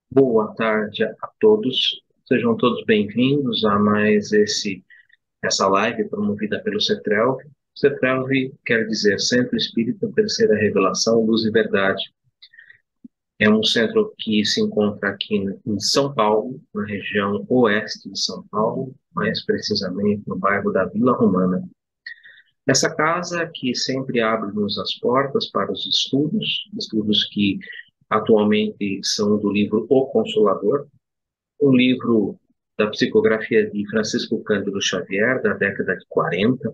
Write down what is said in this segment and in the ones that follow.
Boa tarde a todos. Sejam todos bem-vindos a mais essa live promovida pelo CETRELV. CETRELV quer dizer Centro Espírita Terceira Revelação, Luz e Verdade. É um centro que se encontra aqui em São Paulo, na região oeste de São Paulo, mais precisamente no bairro da Vila Romana. Essa casa que sempre abre-nos as portas para os estudos que atualmente são do livro O Consolador, um livro da psicografia de Francisco Cândido Xavier, da década de 40.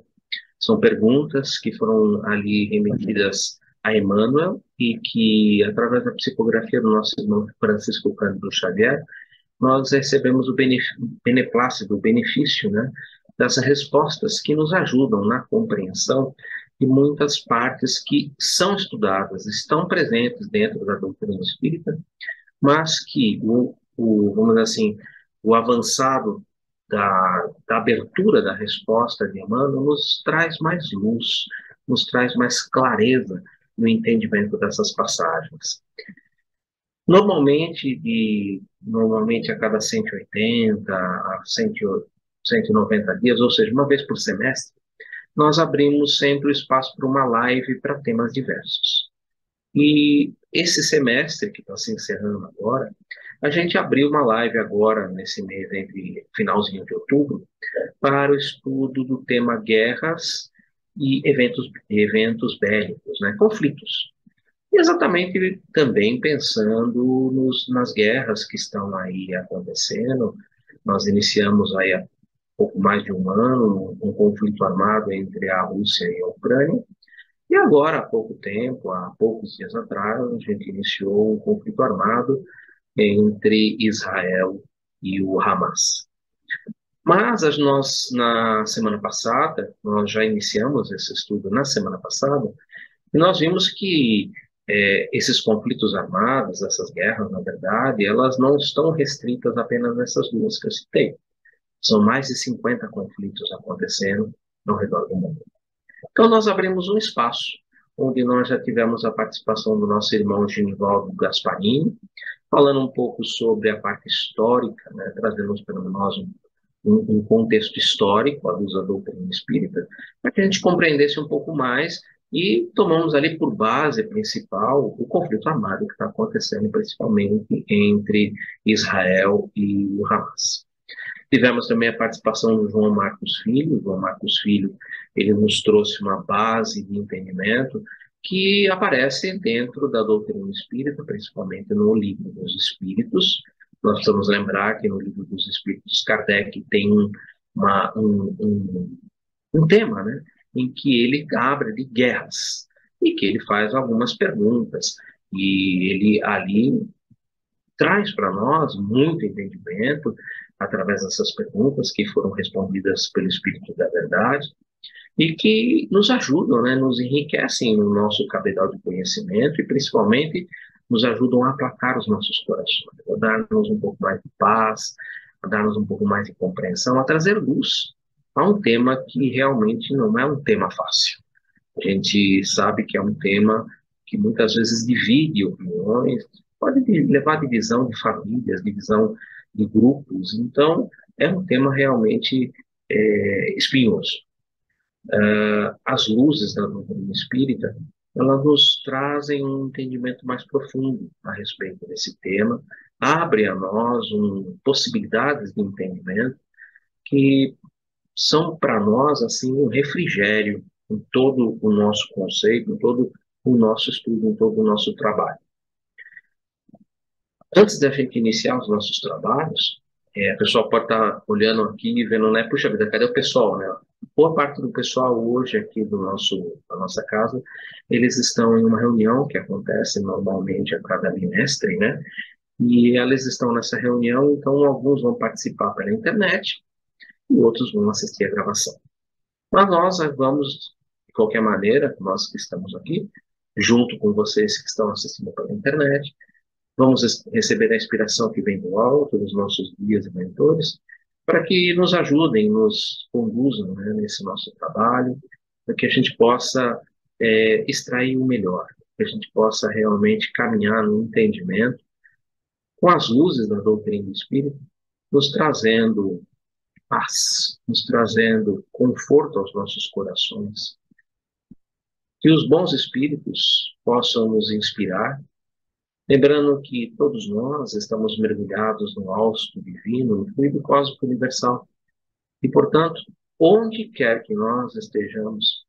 São perguntas que foram ali remetidas a Emmanuel e que, através da psicografia do nosso irmão Francisco Cândido Xavier, nós recebemos o beneplácito, o benefício, né, dessas respostas que nos ajudam na compreensão de muitas partes que são estudadas, estão presentes dentro da doutrina espírita, mas que vamos dizer assim, o avançado da abertura da resposta de Emmanuel nos traz mais luz, nos traz mais clareza no entendimento dessas passagens. Normalmente a cada 180 a 190 dias, ou seja, uma vez por semestre, nós abrimos sempre o espaço para uma live para temas diversos. E esse semestre, que está se encerrando agora, a gente abriu uma live agora, nesse mês, entre finalzinho de outubro, para o estudo do tema guerras e eventos bélicos, né, conflitos. E exatamente também pensando nas guerras que estão aí acontecendo. Nós iniciamos aí há pouco mais de um ano um conflito armado entre a Rússia e a Ucrânia, e agora, há pouco tempo, há poucos dias atrás, a gente iniciou um conflito armado entre Israel e o Hamas. Mas na semana passada, nós já iniciamos esse estudo na semana passada, e nós vimos que esses conflitos armados, essas guerras, na verdade, elas não estão restritas apenas nessas duas que eu citei. São mais de 50 conflitos acontecendo ao redor do mundo. Então, nós abrimos um espaço onde nós já tivemos a participação do nosso irmão Genivaldo Gasparini, falando um pouco sobre a parte histórica, né, trazendo para nós um contexto histórico à luz da doutrina espírita, para que a gente compreendesse um pouco mais e tomamos ali por base principal o conflito armado que está acontecendo principalmente entre Israel e o Hamas. Tivemos também a participação do João Marcos Filho. João Marcos Filho, ele nos trouxe uma base de entendimento que aparece dentro da doutrina espírita, principalmente no Livro dos Espíritos. Nós precisamos lembrar que no Livro dos Espíritos, Kardec tem um tema, né, em que ele abre de guerras e que ele faz algumas perguntas. E ele ali traz para nós muito entendimento através dessas perguntas que foram respondidas pelo Espírito da Verdade e que nos ajudam, né, nos enriquecem no nosso cabedal de conhecimento e principalmente nos ajudam a aplacar os nossos corações, a dar-nos um pouco mais de paz, a dar-nos um pouco mais de compreensão, a trazer luz a um tema que realmente não é um tema fácil. A gente sabe que é um tema que muitas vezes divide opiniões, pode levar à divisão de famílias, divisão de grupos. Então, é um tema realmente espinhoso. As luzes da doutrina espírita, elas nos trazem um entendimento mais profundo a respeito desse tema, abre a nós possibilidades de entendimento que são para nós assim um refrigério em todo o nosso conceito, em todo o nosso estudo, em todo o nosso trabalho. Antes da gente iniciar os nossos trabalhos, a pessoa pode estar olhando aqui e vendo, né? Puxa vida, cadê o pessoal, né? Boa parte do pessoal hoje aqui da nossa casa, eles estão em uma reunião que acontece normalmente a cada bimestre, né? E eles estão nessa reunião, então alguns vão participar pela internet e outros vão assistir a gravação. Mas nós vamos, de qualquer maneira, nós que estamos aqui, junto com vocês que estão assistindo pela internet, vamos receber a inspiração que vem do alto, dos nossos guias e mentores, para que nos ajudem, nos conduzam, né, nesse nosso trabalho, para que a gente possa extrair o melhor, que a gente possa realmente caminhar no entendimento com as luzes da doutrina do Espírito, nos trazendo paz, nos trazendo conforto aos nossos corações. Que os bons espíritos possam nos inspirar, lembrando que todos nós estamos mergulhados no hausto divino, no fluido cósmico universal. E, portanto, onde quer que nós estejamos,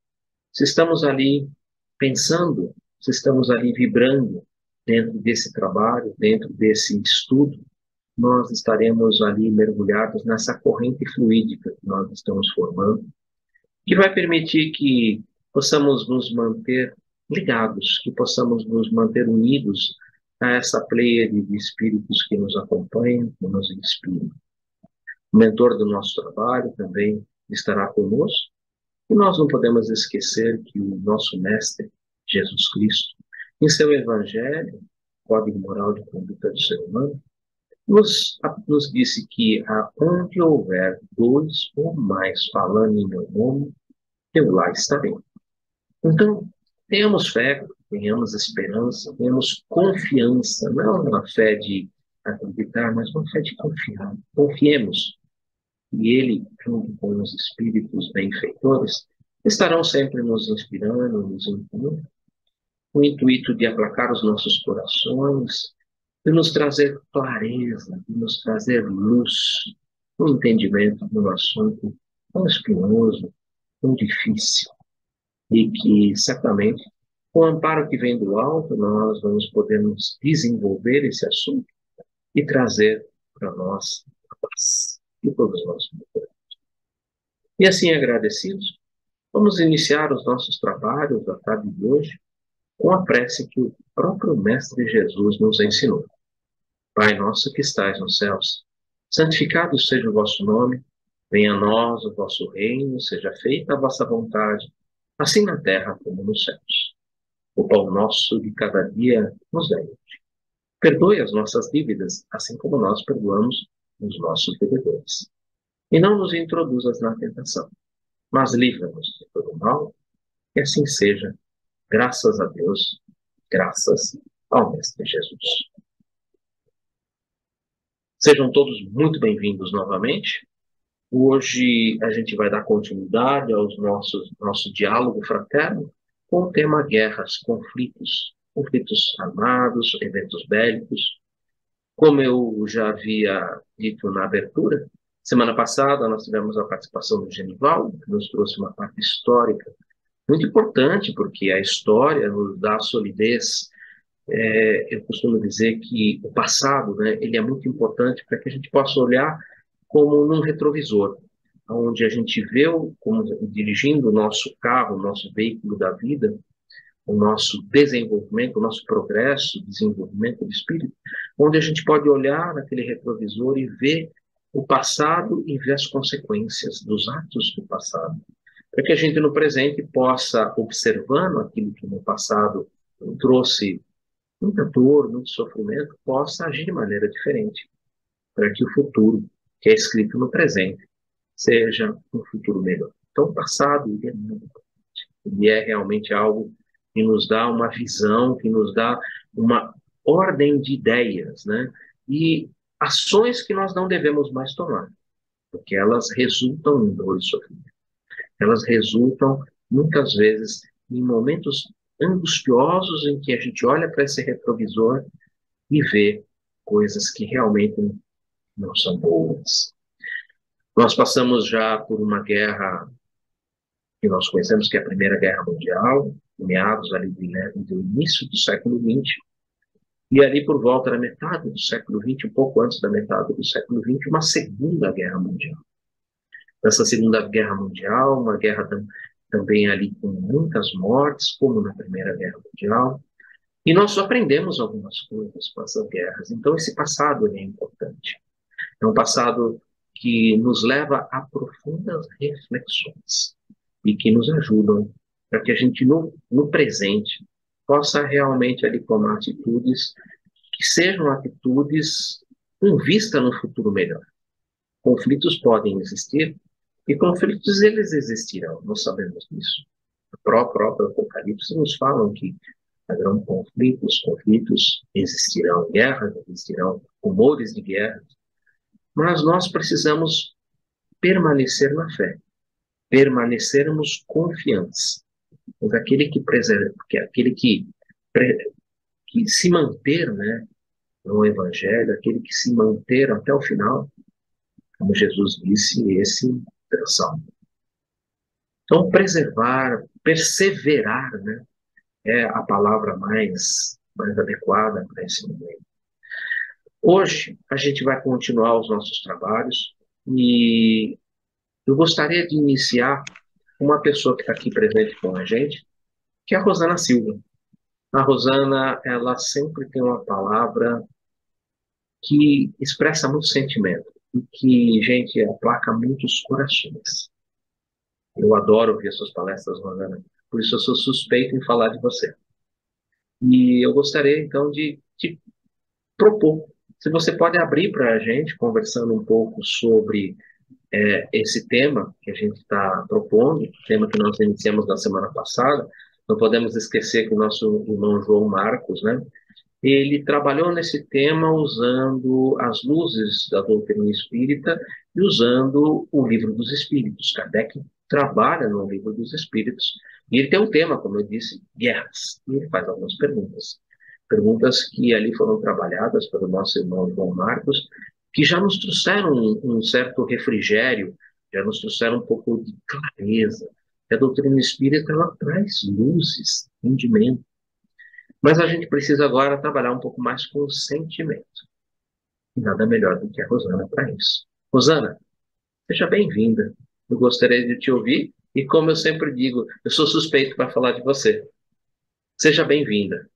se estamos ali pensando, se estamos ali vibrando dentro desse trabalho, dentro desse estudo, nós estaremos ali mergulhados nessa corrente fluídica que nós estamos formando, que vai permitir que possamos nos manter ligados, que possamos nos manter unidos a essa pleiade de espíritos que nos acompanham, que nos inspiram. O mentor do nosso trabalho também estará conosco, e nós não podemos esquecer que o nosso mestre, Jesus Cristo, em seu Evangelho, Código Moral de Conduta do Ser Humano, nos disse que onde houver dois ou mais falando em meu nome, eu lá estarei. Então, tenhamos fé, tenhamos esperança, tenhamos confiança, não uma fé de acreditar, mas uma fé de confiar. Confiemos. E ele, junto com os espíritos benfeitores, estarão sempre nos inspirando, nos incluindo, com o intuito de aplacar os nossos corações, de nos trazer clareza, de nos trazer luz, um entendimento de um assunto tão espinhoso, tão difícil, e que certamente, com o amparo que vem do alto, nós vamos poder nos desenvolver esse assunto e trazer para nós a paz que todos nós procuramos. E assim, agradecidos, vamos iniciar os nossos trabalhos da tarde de hoje com a prece que o próprio Mestre Jesus nos ensinou. Pai nosso que estais nos céus, santificado seja o vosso nome, venha a nós o vosso reino, seja feita a vossa vontade, assim na terra como nos céus. O pão nosso de cada dia nos dai hoje. Perdoe as nossas dívidas, assim como nós perdoamos os nossos devedores. E não nos introduzas na tentação, mas livra-nos de todo mal, que assim seja, graças a Deus, graças ao Mestre Jesus. Sejam todos muito bem-vindos novamente. Hoje a gente vai dar continuidade ao nosso diálogo fraterno com o tema guerras, conflitos armados, eventos bélicos. Como eu já havia dito na abertura, semana passada nós tivemos a participação do Genival, que nos trouxe uma parte histórica muito importante, porque a história nos dá solidez. Eu costumo dizer que o passado, né, ele é muito importante para que a gente possa olhar como num retrovisor, onde a gente vê como dirigindo o nosso carro, o nosso veículo da vida, o nosso desenvolvimento, o nosso progresso, desenvolvimento do espírito, onde a gente pode olhar naquele retrovisor e ver o passado e ver as consequências dos atos do passado, para que a gente no presente possa, observando aquilo que no passado trouxe muita dor, muito sofrimento, possa agir de maneira diferente, para que o futuro, que é escrito no presente, seja um futuro melhor. Então, o passado ele é muito importante. Ele é realmente algo que nos dá uma visão, que nos dá uma ordem de ideias, né? E ações que nós não devemos mais tomar, porque elas resultam em dor e sofrimento. Elas resultam, muitas vezes, em momentos angustiosos em que a gente olha para esse retrovisor e vê coisas que realmente não são boas. Nós passamos já por uma guerra que nós conhecemos, que é a Primeira Guerra Mundial, meados ali do início do século XX, e ali por volta da metade do século XX, um pouco antes da metade do século XX, uma Segunda Guerra Mundial. Nessa Segunda Guerra Mundial, uma guerra também ali com muitas mortes, como na Primeira Guerra Mundial, e nós aprendemos algumas coisas com essas guerras. Então, esse passado é importante. É um passado que nos leva a profundas reflexões e que nos ajudam para que a gente, no presente, possa realmente ali tomar atitudes que sejam atitudes com vista no futuro melhor. Conflitos podem existir e conflitos eles existirão, nós sabemos disso. O próprio Apocalipse nos fala que haverão conflitos, existirão guerras, existirão rumores de guerra, mas nós precisamos permanecer na fé, permanecermos confiantes. Mas aquele que preserva, aquele que se manter, né, no Evangelho, aquele que se manter até o final, como Jesus disse, esse será salvo. Então, preservar, perseverar, né, é a palavra mais adequada para esse momento. Hoje, a gente vai continuar os nossos trabalhos e eu gostaria de iniciar com uma pessoa que está aqui presente com a gente, que é a Rosana Silva. A Rosana, ela sempre tem uma palavra que expressa muito sentimento e que, gente, aplaca muitos corações. Eu adoro ouvir as suas palestras, Rosana, por isso eu sou suspeito em falar de você. E eu gostaria, então, de te propor, se você pode abrir para a gente, conversando um pouco sobre esse tema que a gente está propondo, tema que nós iniciamos na semana passada. Não podemos esquecer que o nosso irmão João Marcos, né, ele trabalhou nesse tema usando as luzes da doutrina espírita e usando o livro dos Espíritos. Kardec trabalha no livro dos Espíritos e ele tem um tema, como eu disse, guerras. E ele faz algumas perguntas. Perguntas que ali foram trabalhadas pelo nosso irmão João Marcos, que já nos trouxeram um certo refrigério, já nos trouxeram um pouco de clareza. A doutrina espírita ela traz luzes, entendimento, mas a gente precisa agora trabalhar um pouco mais com o sentimento. E nada melhor do que a Rosana para isso. Rosana, seja bem-vinda. Eu gostaria de te ouvir e, como eu sempre digo, eu sou suspeito para falar de você. Seja bem-vinda.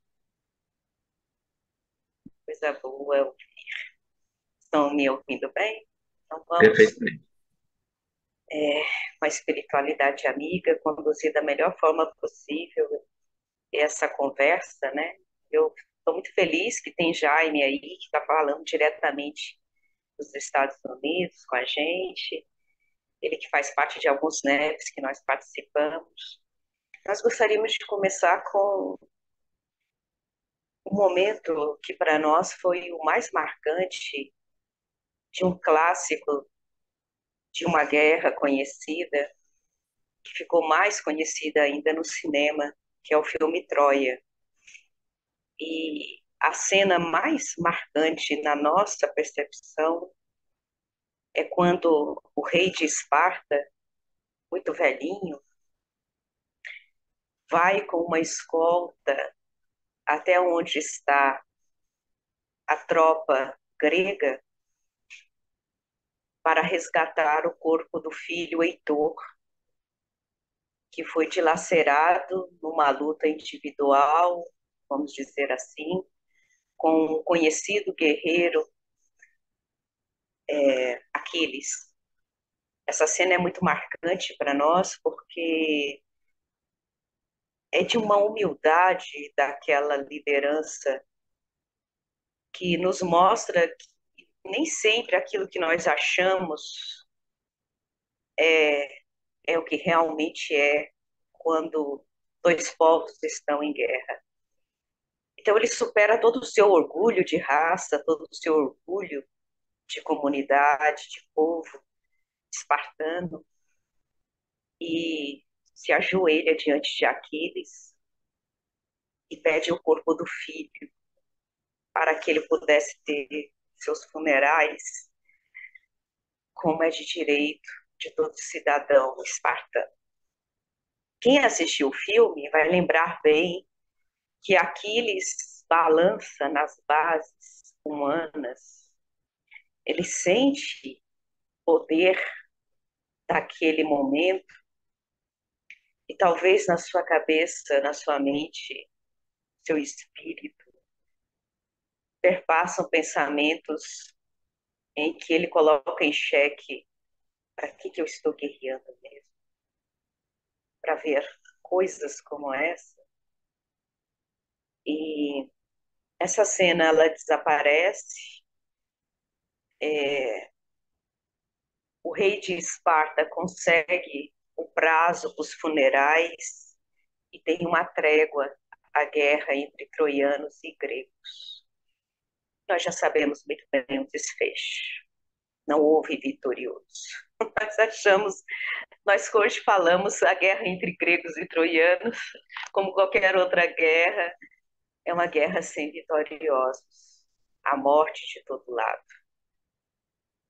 Coisa boa. Estão me ouvindo bem? Então vamos, Perfeitamente. com a espiritualidade amiga, conduzir da melhor forma possível essa conversa, né? Eu estou muito feliz que tem Jaime aí, que está falando diretamente dos Estados Unidos com a gente, ele que faz parte de alguns NEPs que nós participamos. Nós gostaríamos de começar com um momento que para nós foi o mais marcante de um clássico de uma guerra conhecida, que ficou mais conhecida ainda no cinema, que é o filme Troia. E a cena mais marcante na nossa percepção é quando o rei de Esparta, muito velhinho, vai com uma escolta até onde está a tropa grega para resgatar o corpo do filho Heitor, que foi dilacerado numa luta individual, vamos dizer assim, com um conhecido guerreiro, Aquiles. Essa cena é muito marcante para nós porque é de uma humildade daquela liderança que nos mostra que nem sempre aquilo que nós achamos é, é o que realmente é quando dois povos estão em guerra. Então ele supera todo o seu orgulho de raça, todo o seu orgulho de comunidade, de povo espartano, e se ajoelha diante de Aquiles e pede o corpo do filho para que ele pudesse ter seus funerais, como é de direito de todo cidadão espartano. Quem assistiu o filme vai lembrar bem que Aquiles balança nas bases humanas, ele sente poder daquele momento e talvez na sua cabeça, na sua mente, seu espírito, perpassam pensamentos em que ele coloca em xeque para que eu estou guerreando mesmo? Para ver coisas como essa. E essa cena, ela desaparece, é, o rei de Esparta consegue o prazo para os funerais e tem uma trégua a guerra entre troianos e gregos. Nós já sabemos muito bem o desfecho. Não houve vitorioso. Nós hoje falamos a guerra entre gregos e troianos, como qualquer outra guerra, é uma guerra sem vitoriosos. Há morte de todo lado.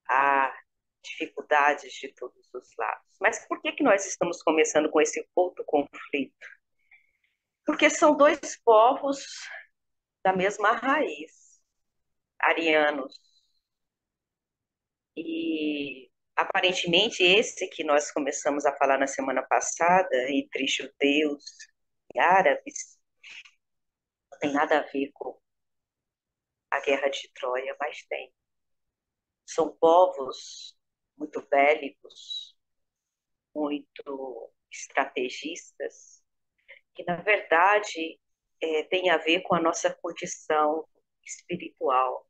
Há dificuldades de todos os lados. Mas por que nós estamos começando com esse outro conflito? Porque são dois povos da mesma raiz, arianos. E aparentemente esse que nós começamos a falar na semana passada, entre judeus e árabes, não tem nada a ver com a guerra de Troia, mas tem. São povos muito bélicos, muito estrategistas, que na verdade tem a ver com a nossa condição espiritual.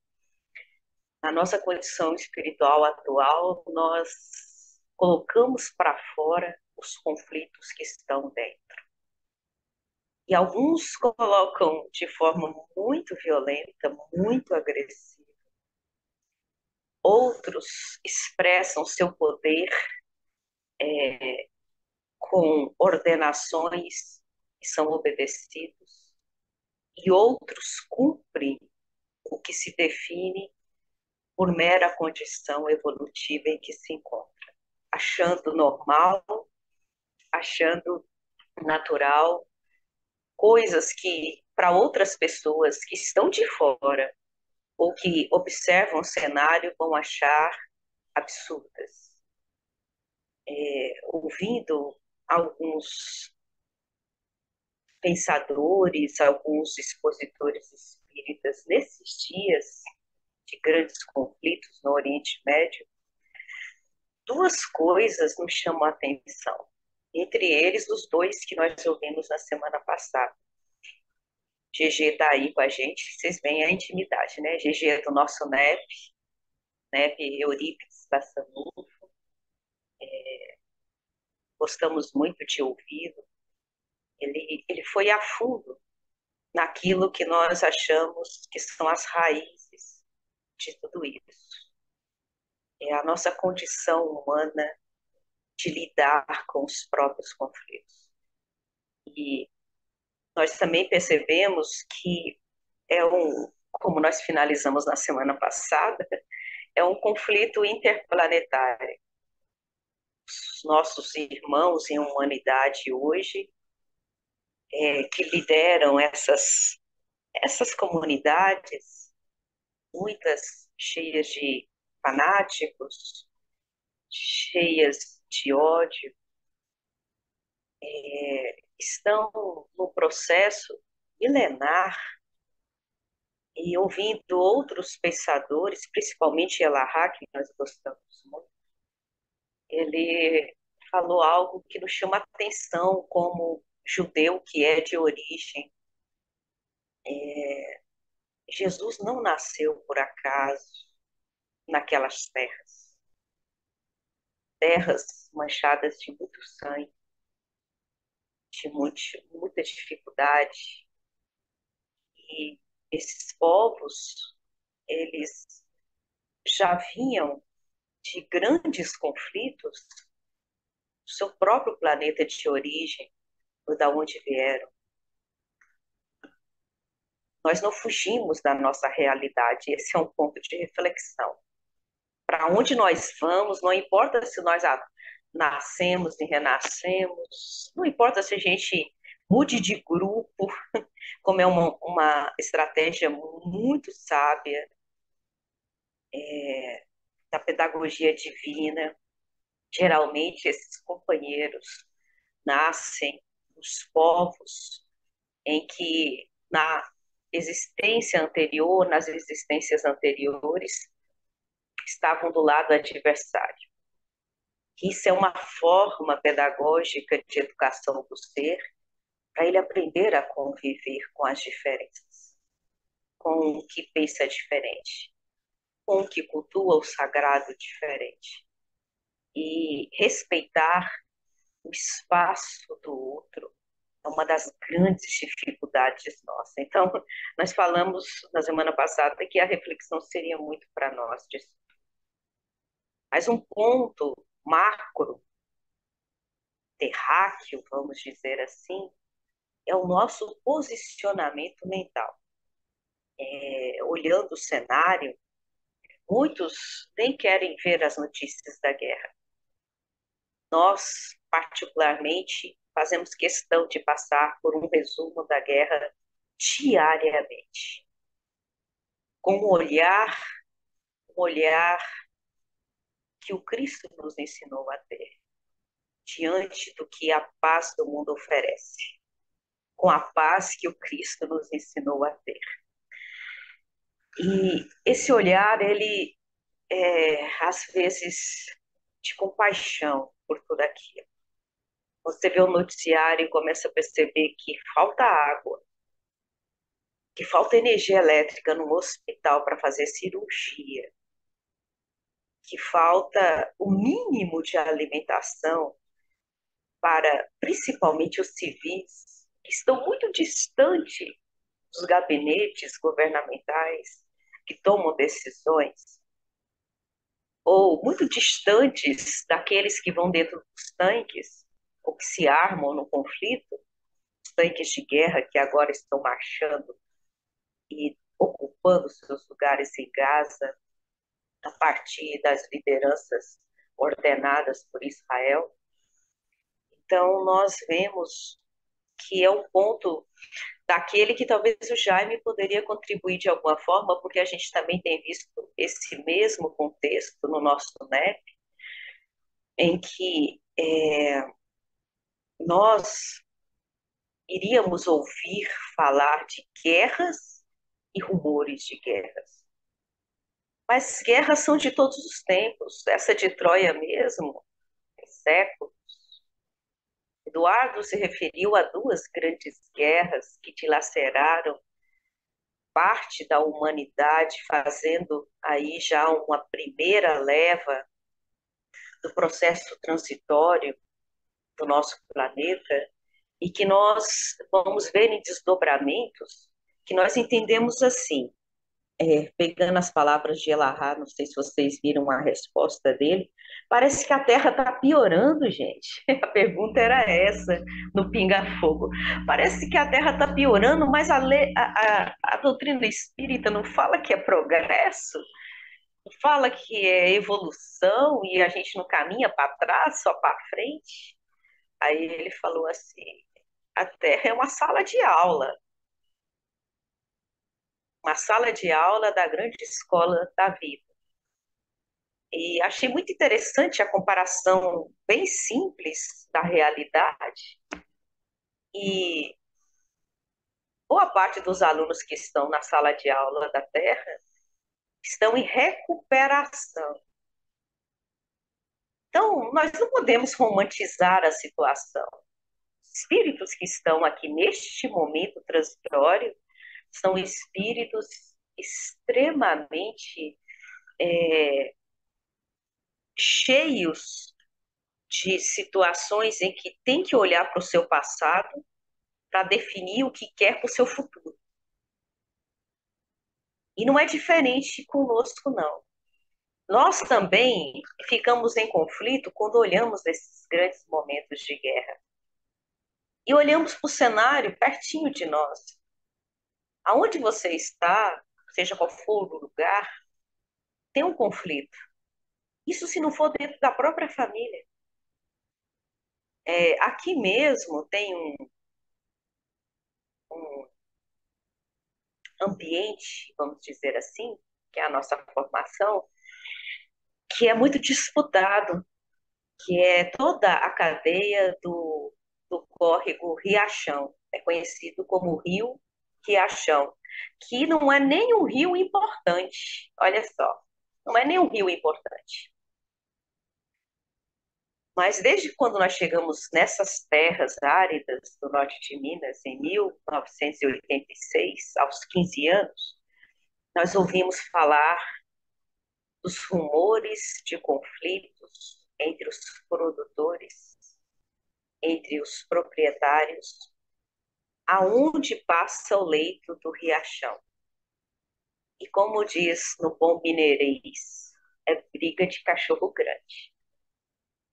Na nossa condição espiritual atual, nós colocamos para fora os conflitos que estão dentro. E alguns colocam de forma muito violenta, muito agressiva. Outros expressam seu poder com ordenações que são obedecidos. E outros cumprem o que se define por mera condição evolutiva em que se encontra, achando normal, achando natural, coisas que para outras pessoas que estão de fora ou que observam o cenário vão achar absurdas. Ouvindo alguns pensadores, alguns expositores espíritas nesses dias de grandes conflitos no Oriente Médio, duas coisas nos chamam a atenção. Entre eles, os dois que nós ouvimos na semana passada. GG está aí com a gente, vocês veem a intimidade, né? GG é do nosso NEP Eurípides Bassanufo. Gostamos muito de ouvi-lo. Ele foi a fundo naquilo que nós achamos que são as raízes de tudo isso. É a nossa condição humana de lidar com os próprios conflitos. E nós também percebemos que como nós finalizamos na semana passada, é um conflito interplanetário. Os nossos irmãos em humanidade hoje, que lideram essas comunidades, muitas cheias de fanáticos, cheias de ódio, estão no processo milenar e ouvindo outros pensadores, principalmente Elahá, que nós gostamos muito, ele falou algo que nos chama atenção como judeu que é de origem. Jesus não nasceu por acaso naquelas terras manchadas de muito sangue, de muita dificuldade. E esses povos, eles já vinham de grandes conflitos do seu próprio planeta de origem, ou da onde vieram. Nós não fugimos da nossa realidade, esse é um ponto de reflexão. Para onde nós vamos, não importa se nós nascemos e renascemos, não importa se a gente mude de grupo, como é uma estratégia muito sábia da pedagogia divina. Geralmente, esses companheiros nascem nos povos em que, nas existências anteriores, estavam do lado adversário. Isso é uma forma pedagógica de educação do ser, para ele aprender a conviver com as diferenças, com o que pensa diferente, com o que cultua o sagrado diferente. E respeitar o espaço do outro É uma das grandes dificuldades nossas. Então, nós falamos na semana passada que a reflexão seria muito para nós disso. Mas um ponto macro, terráqueo, vamos dizer assim, é o nosso posicionamento mental. Olhando o cenário, muitos nem querem ver as notícias da guerra. Nós, particularmente, fazemos questão de passar por um resumo da guerra diariamente, com um olhar que o Cristo nos ensinou a ter, diante do que a paz do mundo oferece, com a paz que o Cristo nos ensinou a ter. E esse olhar, ele às vezes, de compaixão por tudo aquilo. Você vê o noticiário e começa a perceber que falta água, que falta energia elétrica no hospital para fazer cirurgia, que falta o mínimo de alimentação para, principalmente, os civis, que estão muito distantes dos gabinetes governamentais que tomam decisões, ou muito distantes daqueles que vão dentro dos tanques, ou que se armam no conflito, os tanques de guerra que agora estão marchando e ocupando seus lugares em Gaza, a partir das lideranças ordenadas por Israel. Então, nós vemos que é um ponto daquele que talvez o Jaime poderia contribuir de alguma forma, porque a gente também tem visto esse mesmo contexto no nosso NEP, em que nós iríamos ouvir falar de guerras e rumores de guerras. Mas guerras são de todos os tempos. Essa de Troia mesmo, tem séculos. Eduardo se referiu a duas grandes guerras que dilaceraram parte da humanidade, fazendo aí já uma primeira leva do processo transitório do nosso planeta, e que nós vamos ver em desdobramentos que nós entendemos assim, pegando as palavras de Elahá, não sei se vocês viram a resposta dele, parece que a Terra está piorando, gente. A pergunta era essa, no Pinga Fogo. Parece que a Terra está piorando, mas a doutrina espírita não fala que é progresso, não fala que é evolução e a gente não caminha para trás, só para frente. Aí ele falou assim, a Terra é uma sala de aula da grande escola da vida. E achei muito interessante a comparação bem simples da realidade. E boa parte dos alunos que estão na sala de aula da Terra estão em recuperação. Então, nós não podemos romantizar a situação. Espíritos que estão aqui neste momento transitório são espíritos extremamente cheios de situações em que tem que olhar para o seu passado para definir o que quer para o seu futuro. E não é diferente conosco, não. Nós também ficamos em conflito quando olhamos esses grandes momentos de guerra. E olhamos para o cenário pertinho de nós. Aonde você está, seja qual for o lugar, tem um conflito. Isso se não for dentro da própria família. Aqui mesmo tem um ambiente, vamos dizer assim, que é a nossa formação, que é muito disputado, que é toda a cadeia do córrego Riachão, é conhecido como Rio Riachão, que não é nem um rio importante, olha só, não é nem um rio importante. Mas desde quando nós chegamos nessas terras áridas do norte de Minas, em 1986, aos 15 anos, nós ouvimos falar dos rumores de conflitos entre os produtores, entre os proprietários, aonde passa o leito do riachão. E como diz no bom mineirês, é briga de cachorro grande.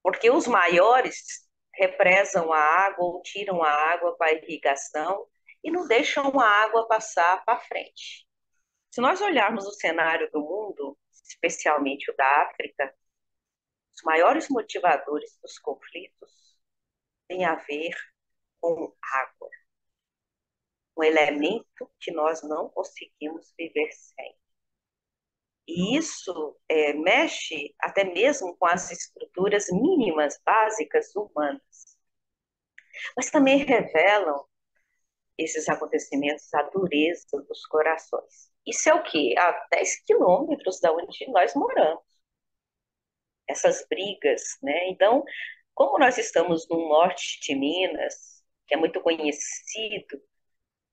Porque os maiores represam a água ou tiram a água para irrigação e não deixam a água passar para frente. Se nós olharmos o cenário do mundo, especialmente o da África, os maiores motivadores dos conflitos têm a ver com água, um elemento que nós não conseguimos viver sem. E isso mexe até mesmo com as estruturas mínimas, básicas, humanas. Mas também revelam esses acontecimentos a dureza dos corações. Isso é o quê? A 10 quilômetros da onde nós moramos. Essas brigas, né? Então, como nós estamos no norte de Minas, que é muito conhecido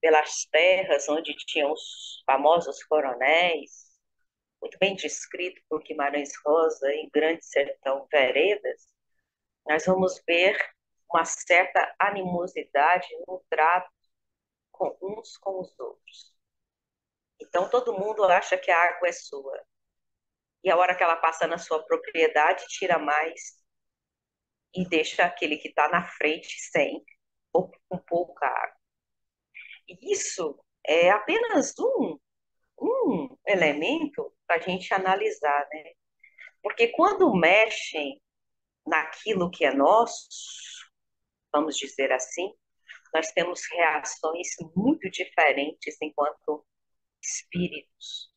pelas terras onde tinham os famosos coronéis, muito bem descrito por Guimarães Rosa em Grande Sertão Veredas, nós vamos ver uma certa animosidade no trato com uns com os outros. Então todo mundo acha que a água é sua. E a hora que ela passa na sua propriedade, tira mais e deixa aquele que está na frente sem, ou com pouca água. E isso é apenas um elemento para a gente analisar, né? Porque quando mexem naquilo que é nosso, vamos dizer assim, nós temos reações muito diferentes enquanto espíritos.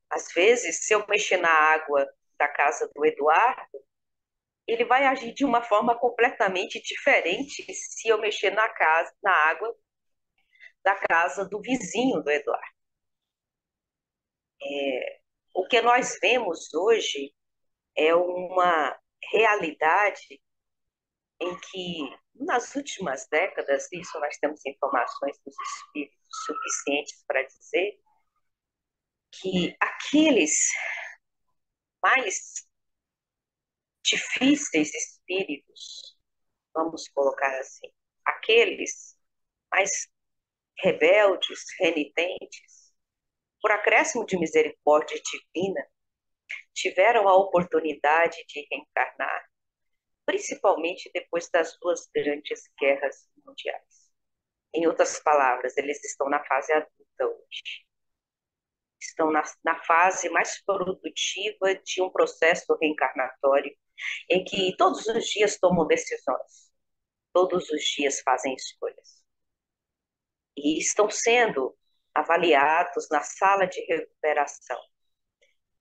Às vezes, se eu mexer na água da casa do Eduardo, ele vai agir de uma forma completamente diferente se eu mexer na água da casa do vizinho do Eduardo. O que nós vemos hoje é uma realidade em que, nas últimas décadas, isso nós temos informações dos espíritos suficientes para dizer, que aqueles mais difíceis espíritos, vamos colocar assim, aqueles mais rebeldes, renitentes, por acréscimo de misericórdia divina, tiveram a oportunidade de reencarnar, principalmente depois das duas grandes guerras mundiais. Em outras palavras, eles estão na fase adulta hoje. Estão na fase mais produtiva de um processo reencarnatório, em que todos os dias tomam decisões, todos os dias fazem escolhas. E estão sendo avaliados na sala de recuperação.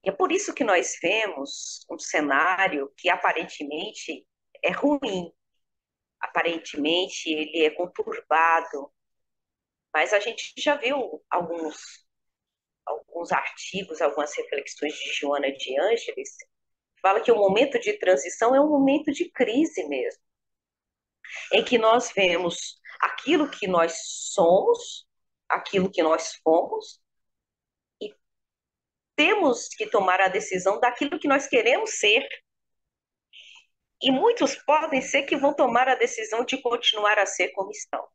E é por isso que nós vemos um cenário que aparentemente é ruim, aparentemente ele é conturbado, mas a gente já viu alguns artigos, algumas reflexões de Joana de Ângeles, fala que o momento de transição é um momento de crise mesmo, em que nós vemos aquilo que nós somos, aquilo que nós fomos, e temos que tomar a decisão daquilo que nós queremos ser. E muitos podem ser que vão tomar a decisão de continuar a ser como estão,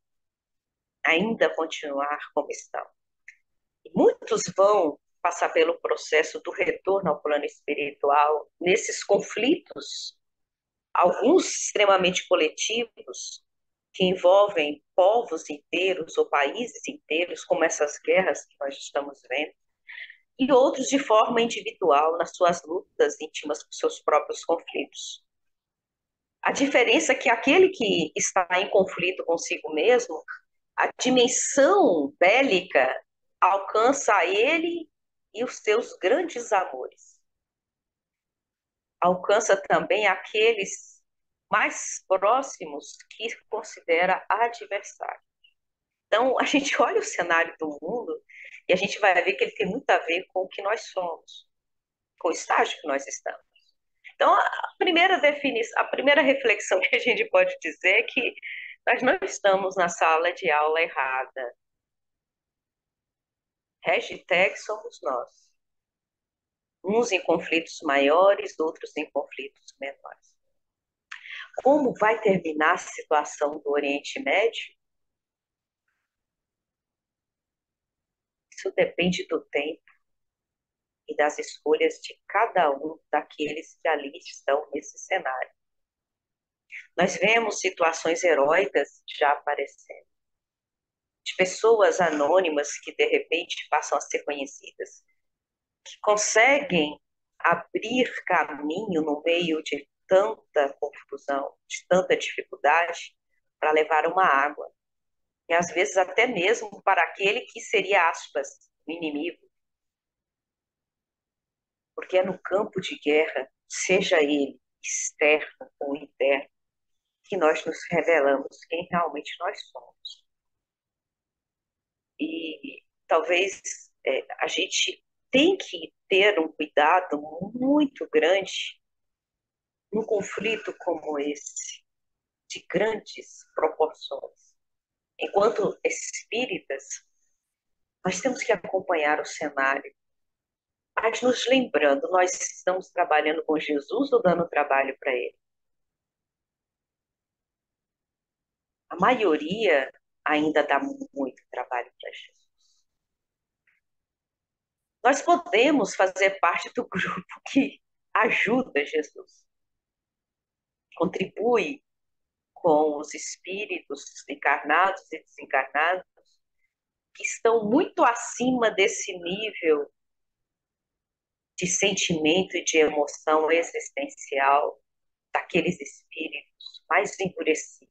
ainda continuar como estão. E muitos vão passar pelo processo do retorno ao plano espiritual, nesses conflitos, alguns extremamente coletivos, que envolvem povos inteiros ou países inteiros, como essas guerras que nós estamos vendo, e outros de forma individual, nas suas lutas íntimas com seus próprios conflitos. A diferença é que aquele que está em conflito consigo mesmo, a dimensão bélica alcança a ele e os seus grandes amores. Alcança também aqueles mais próximos que considera adversário. Então, a gente olha o cenário do mundo e a gente vai ver que ele tem muito a ver com o que nós somos, com o estágio que nós estamos. Então, a primeira reflexão que a gente pode dizer é que nós não estamos na sala de aula errada. Hashtag somos nós. Uns em conflitos maiores, outros em conflitos menores. Como vai terminar a situação do Oriente Médio? Isso depende do tempo e das escolhas de cada um daqueles que ali estão nesse cenário. Nós vemos situações heróicas já aparecendo, de pessoas anônimas que de repente passam a ser conhecidas, que conseguem abrir caminho no meio de tanta confusão, de tanta dificuldade, para levar uma água. E às vezes até mesmo para aquele que seria, aspas, o inimigo. Porque é no campo de guerra, seja ele externo ou interno, que nós nos revelamos quem realmente nós somos. E talvez a gente tem que ter um cuidado muito grande num conflito como esse, de grandes proporções. Enquanto espíritas, nós temos que acompanhar o cenário, mas nos lembrando, nós estamos trabalhando com Jesus ou dando trabalho para ele? A maioria ainda dá muito trabalho para Jesus. Nós podemos fazer parte do grupo que ajuda Jesus, contribui com os espíritos encarnados e desencarnados que estão muito acima desse nível de sentimento e de emoção existencial daqueles espíritos mais endurecidos.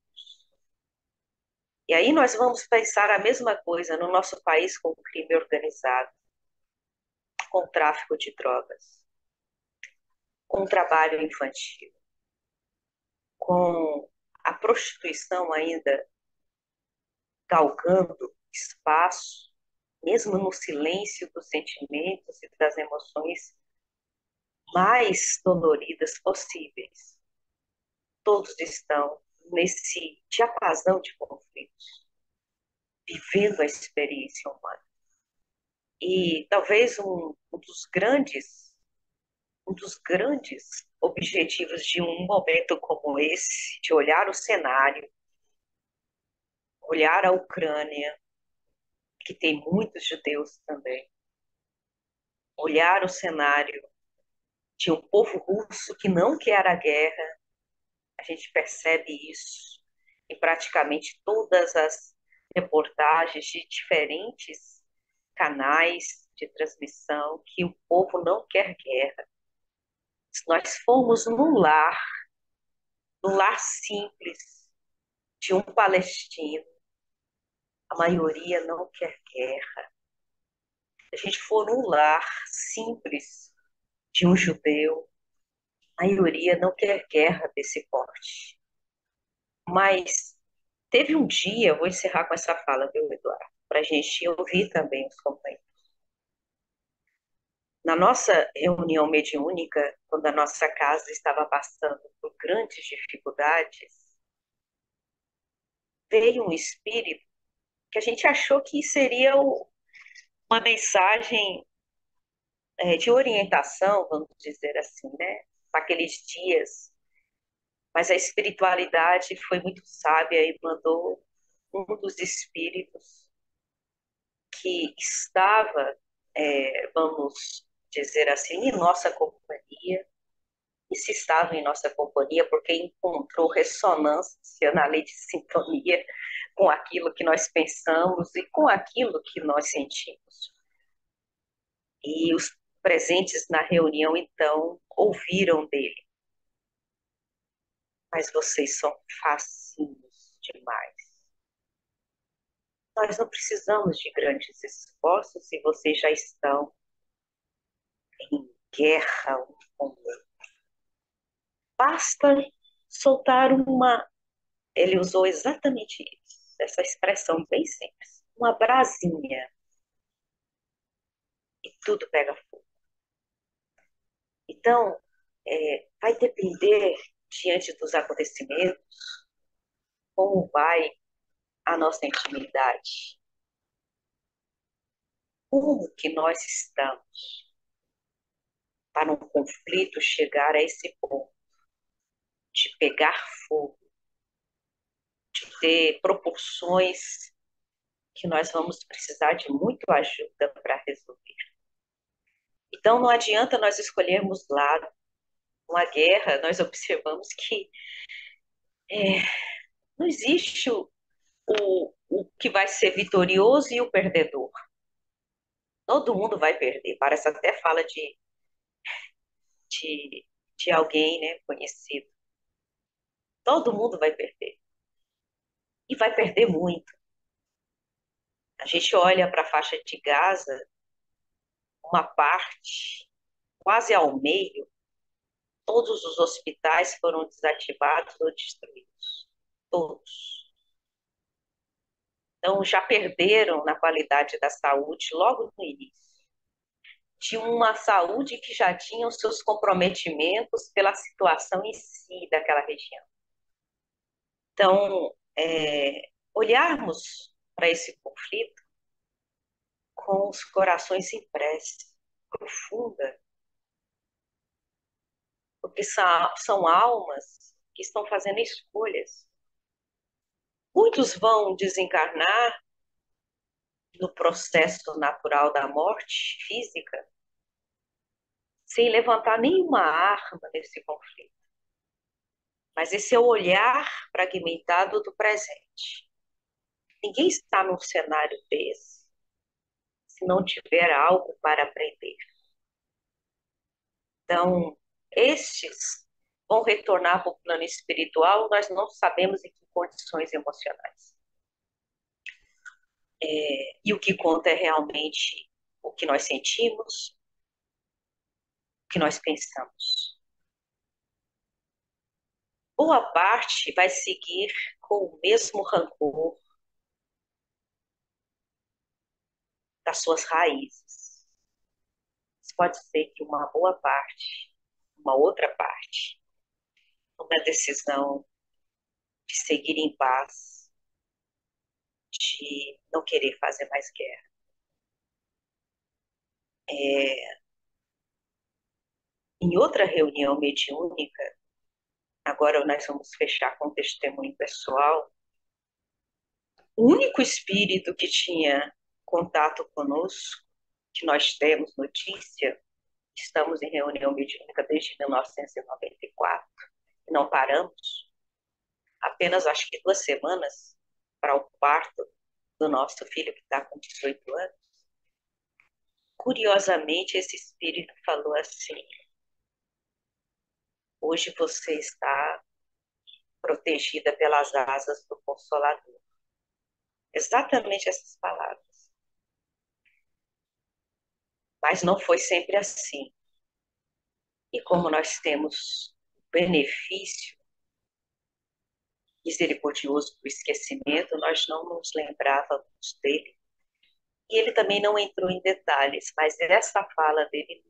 E aí nós vamos pensar a mesma coisa no nosso país com o crime organizado, com o tráfico de drogas, com o trabalho infantil, com a prostituição ainda galgando espaço, mesmo no silêncio dos sentimentos e das emoções mais doloridas possíveis. Todos estão nesse diapasão de conflitos, vivendo a experiência humana. E talvez um dos grandes objetivos de um momento como esse, de olhar o cenário, olhar a Ucrânia, que tem muitos judeus também, olhar o cenário de um povo russo que não quer a guerra, a gente percebe isso em praticamente todas as reportagens de diferentes canais de transmissão, que o povo não quer guerra. Se nós formos num lar simples de um palestino, a maioria não quer guerra. Se a gente for num lar simples de um judeu, a maioria não quer guerra desse porte. Mas teve um dia, eu vou encerrar com essa fala, viu, Eduardo? Para a gente ouvir também os companheiros. Na nossa reunião mediúnica, quando a nossa casa estava passando por grandes dificuldades, veio um espírito que a gente achou que seria uma mensagem de orientação, vamos dizer assim, né? Para aqueles dias. Mas a espiritualidade foi muito sábia e mandou um dos espíritos que estava, vamos dizer assim, em nossa companhia, e se estava em nossa companhia porque encontrou ressonância na lei de sintonia com aquilo que nós pensamos e com aquilo que nós sentimos. E os presentes na reunião, então, ouviram dele. Mas vocês são facinhos demais. Nós não precisamos de grandes esforços se vocês já estão em guerra um com o outro. Basta soltar uma. Ele usou exatamente isso, essa expressão bem simples. Uma brasinha e tudo pega fogo. Então, vai depender, diante dos acontecimentos, como vai a nossa intimidade. Como que nós estamos para um conflito chegar a esse ponto de pegar fogo, de ter proporções que nós vamos precisar de muito ajuda para resolver. Então, não adianta nós escolhermos lado. Uma guerra, nós observamos que não existe o que vai ser vitorioso e o perdedor. Todo mundo vai perder. Parece até fala de, de alguém, né, conhecido. Todo mundo vai perder. E vai perder muito. A gente olha para a faixa de Gaza, uma parte, quase ao meio, todos os hospitais foram desativados ou destruídos. Todos. Então, já perderam na qualidade da saúde logo no início. De uma saúde que já tinha os seus comprometimentos pela situação em si daquela região. Então, olharmos para esse conflito com os corações em prece profunda, porque são almas que estão fazendo escolhas. Muitos vão desencarnar no processo natural da morte física sem levantar nenhuma arma nesse conflito. Mas esse é o olhar fragmentado do presente. Ninguém está num cenário desse se não tiver algo para aprender. Então, estes vão retornar para o plano espiritual, nós não sabemos em que condições emocionais. E o que conta é realmente o que nós sentimos, o que nós pensamos. Boa parte vai seguir com o mesmo rancor das suas raízes. Pode ser que uma boa parte, uma outra parte, uma decisão de seguir em paz, de não querer fazer mais guerra. Em outra reunião mediúnica, agora nós vamos fechar com testemunho pessoal, o único espírito que tinha contato conosco, que nós temos notícia, estamos em reunião mediúnica desde 1994, e não paramos, apenas acho que 2 semanas para o parto do nosso filho que está com 18 anos. Curiosamente, esse espírito falou assim: hoje você está protegida pelas asas do Consolador. Exatamente essas palavras. Mas não foi sempre assim. E como nós temos o benefício misericordioso do esquecimento, nós não nos lembrávamos dele. E ele também não entrou em detalhes, mas essa fala dele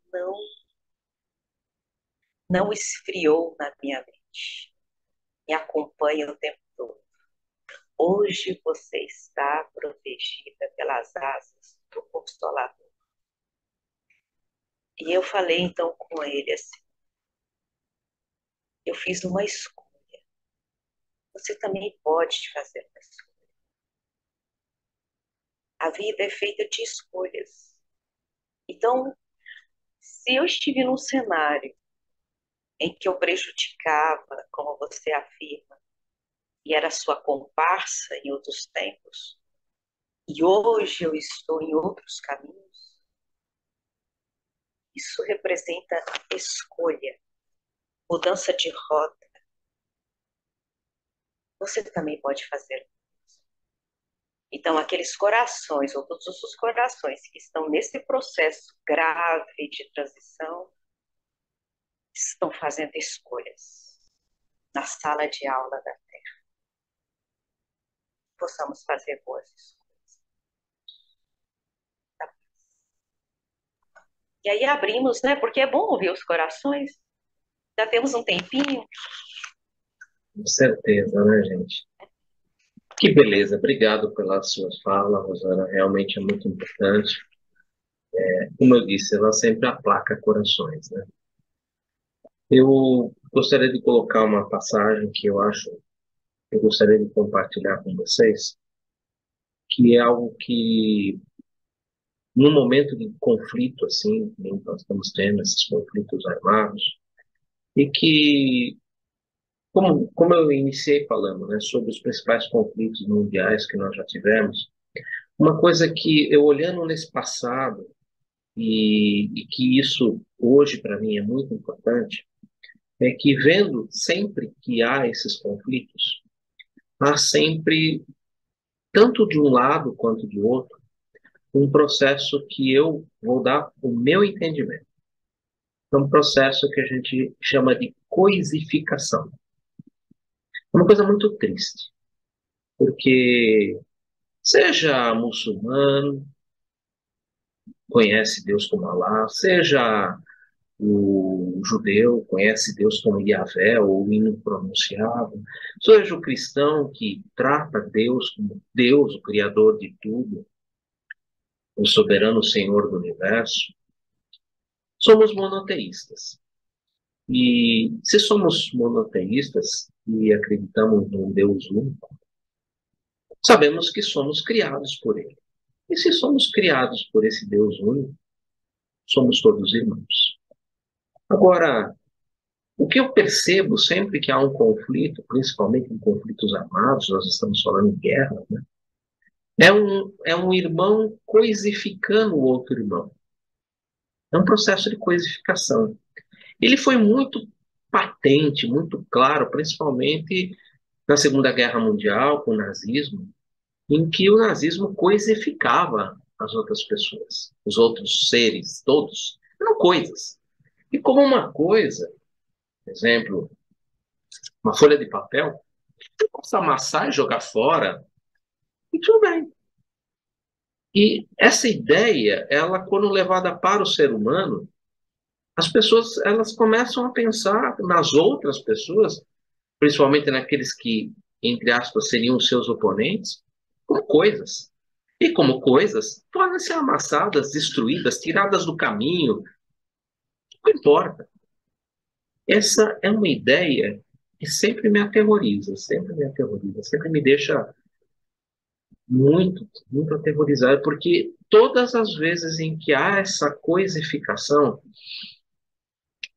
não esfriou na minha mente. Me acompanha o tempo todo. Hoje você está protegida pelas asas do Consolador. E eu falei então com ele assim: eu fiz uma escolha. Você também pode fazer uma escolha. A vida é feita de escolhas. Então, se eu estive num cenário em que eu prejudicava, como você afirma, e era sua comparsa em outros tempos, e hoje eu estou em outros caminhos, isso representa escolha, mudança de rota. Você também pode fazer. Então, aqueles corações, ou todos os corações que estão nesse processo grave de transição, estão fazendo escolhas na sala de aula da Terra. Possamos fazer boas escolhas. Tá? E aí abrimos, né? Porque é bom ouvir os corações. Já temos um tempinho. Com certeza, né, gente? Que beleza. Obrigado pela sua fala, Rosana. Realmente é muito importante. Como eu disse, ela sempre aplaca corações, né? Eu gostaria de colocar uma passagem que eu gostaria de compartilhar com vocês, que é algo que, num momento de conflito, assim, que nós estamos tendo esses conflitos armados, e que, como eu iniciei falando, né, sobre os principais conflitos mundiais que nós já tivemos, uma coisa que eu olhando nesse passado, e que isso hoje para mim é muito importante, é que vendo sempre que há esses conflitos, há sempre, tanto de um lado quanto de outro, um processo que eu vou dar o meu entendimento. É um processo que a gente chama de coisificação. É uma coisa muito triste, porque seja muçulmano, conhece Deus como Alá, seja o judeu, conhece Deus como Yahvé, ou o impronunciável, seja o cristão que trata Deus como Deus, o Criador de tudo, o soberano Senhor do universo, somos monoteístas. E se somos monoteístas e acreditamos num Deus único, sabemos que somos criados por Ele. E se somos criados por esse Deus único, somos todos irmãos. Agora, o que eu percebo sempre que há um conflito, principalmente em conflitos armados, nós estamos falando em guerra, né? É um irmão coisificando o outro irmão. É um processo de coisificação. Ele foi muito patente, muito claro, principalmente na Segunda Guerra Mundial, com o nazismo, em que o nazismo coisificava as outras pessoas, os outros seres, todos, eram coisas. E como uma coisa, por exemplo, uma folha de papel, você possa amassar e jogar fora, e tudo bem. E essa ideia, ela, quando levada para o ser humano, as pessoas elas começam a pensar nas outras pessoas, principalmente naqueles que, entre aspas, seriam seus oponentes, como coisas. E como coisas, podem ser amassadas, destruídas, tiradas do caminho, não importa. Essa é uma ideia que sempre me aterroriza, sempre me deixa muito, muito aterrorizado, porque todas as vezes em que há essa coisificação,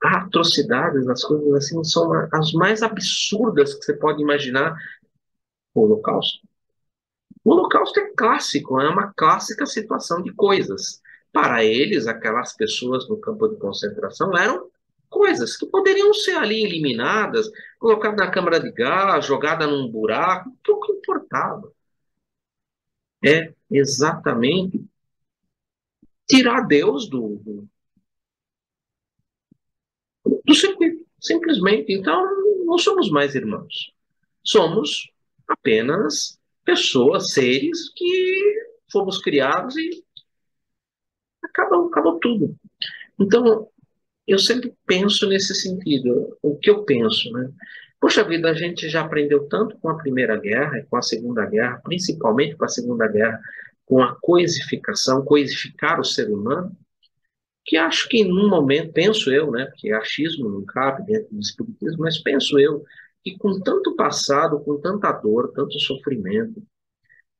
há atrocidades, as coisas assim são as mais absurdas que você pode imaginar. O Holocausto. O Holocausto é clássico, é uma clássica situação de coisas. Para eles, aquelas pessoas no campo de concentração eram coisas que poderiam ser ali eliminadas, colocadas na câmara de gás, jogadas num buraco, pouco importava. É exatamente tirar Deus do circuito, simplesmente. Então, não somos mais irmãos. Somos apenas pessoas, seres que fomos criados e acabou tudo. Então, eu sempre penso nesse sentido. O que eu penso, né? Poxa vida, a gente já aprendeu tanto com a Primeira Guerra e com a Segunda Guerra, principalmente com a Segunda Guerra, com a coisificação, coisificar o ser humano, que acho que num momento, penso eu, né, porque achismo não cabe dentro do espiritismo, mas penso eu que com tanto passado, com tanta dor, tanto sofrimento,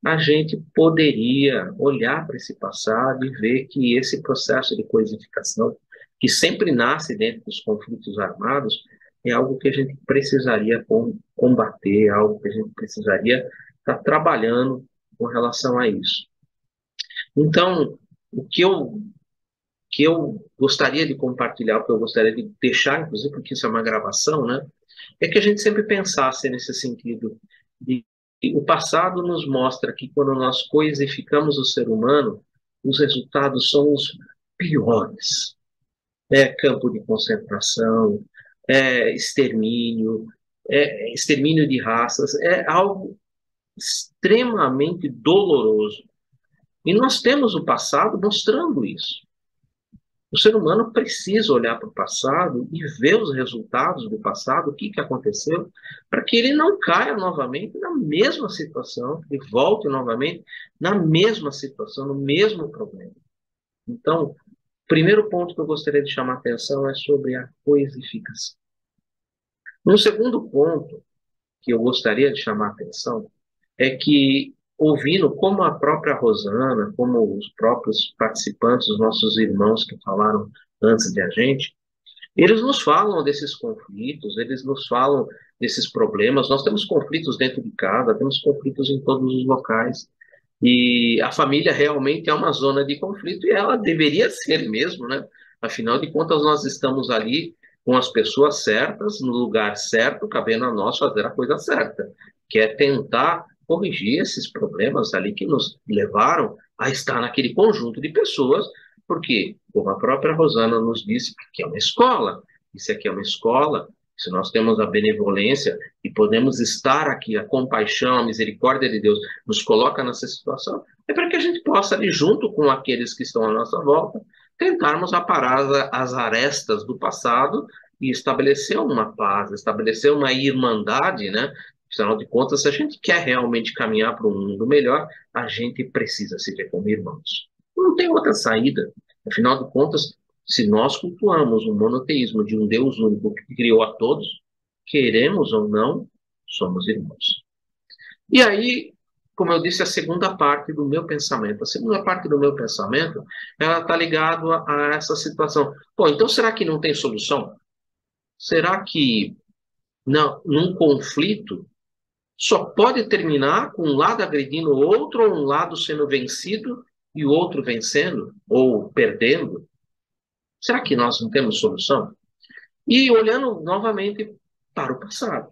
a gente poderia olhar para esse passado e ver que esse processo de coisificação, que sempre nasce dentro dos conflitos armados, é algo que a gente precisaria combater, algo que a gente precisaria estar trabalhando com relação a isso. Então, o que eu gostaria de compartilhar, o que eu gostaria de deixar, inclusive, porque isso é uma gravação, né? É que a gente sempre pensasse nesse sentido de que o passado nos mostra que quando nós coisificamos o ser humano, os resultados são os piores. É campo de concentração, é extermínio, é extermínio de raças, é algo extremamente doloroso. E nós temos o passado mostrando isso. O ser humano precisa olhar para o passado e ver os resultados do passado, o que aconteceu, para que ele não caia novamente na mesma situação, e volte novamente na mesma situação, no mesmo problema. Então, o primeiro ponto que eu gostaria de chamar a atenção é sobre a coisificação. Um segundo ponto que eu gostaria de chamar a atenção é que ouvindo como a própria Rosana, como os próprios participantes, os nossos irmãos que falaram antes de a gente, eles nos falam desses conflitos, eles nos falam desses problemas. Nós temos conflitos dentro de casa, temos conflitos em todos os locais. E a família realmente é uma zona de conflito e ela deveria ser mesmo, né? Afinal de contas, nós estamos ali com as pessoas certas, no lugar certo, cabendo a nós fazer a coisa certa, que é tentar corrigir esses problemas ali que nos levaram a estar naquele conjunto de pessoas, porque, como a própria Rosana nos disse, aqui é uma escola, isso aqui é uma escola, se nós temos a benevolência e podemos estar aqui, a compaixão, a misericórdia de Deus nos coloca nessa situação, é para que a gente possa, ali, junto com aqueles que estão à nossa volta, tentarmos aparar as arestas do passado e estabelecer uma paz, estabelecer uma irmandade, né? Afinal de contas, se a gente quer realmente caminhar para um mundo melhor, a gente precisa se ver como irmãos. Não tem outra saída. Afinal de contas, se nós cultuamos o monoteísmo de um Deus único que criou a todos, queremos ou não, somos irmãos. E aí, como eu disse, a segunda parte do meu pensamento. A segunda parte do meu pensamento, ela está ligada a essa situação. Pô, então será que não tem solução? Será que não, num conflito só pode terminar com um lado agredindo o outro ou um lado sendo vencido e o outro vencendo ou perdendo? Será que nós não temos solução? E olhando novamente para o passado.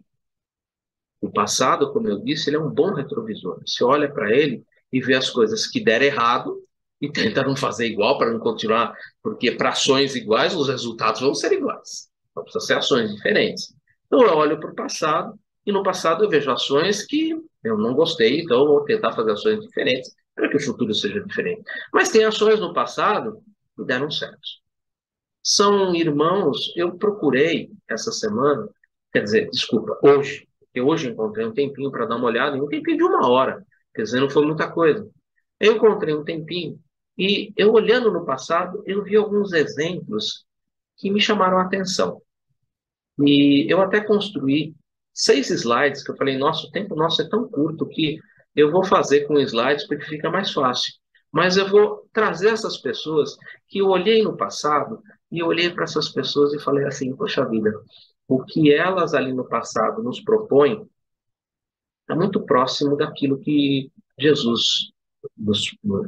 O passado, como eu disse, ele é um bom retrovisor. Você olha para ele e vê as coisas que deram errado e tenta não fazer igual para não continuar, porque para ações iguais os resultados vão ser iguais. Então, precisa ser ações diferentes. Então eu olho para o passado e no passado eu vejo ações que eu não gostei, então eu vou tentar fazer ações diferentes para que o futuro seja diferente. Mas tem ações no passado que deram certo. São irmãos, eu procurei essa semana, quer dizer, desculpa, hoje, eu hoje encontrei um tempinho para dar uma olhada, um tempinho de 1 hora, quer dizer, não foi muita coisa. Eu encontrei um tempinho e eu olhando no passado, eu vi alguns exemplos que me chamaram a atenção. E eu até construí 6 slides que eu falei, nossa, o tempo nosso é tão curto que eu vou fazer com slides porque fica mais fácil. Mas eu vou trazer essas pessoas que eu olhei no passado e eu olhei para essas pessoas e falei assim, poxa vida, o que elas ali no passado nos propõem é muito próximo daquilo que Jesus,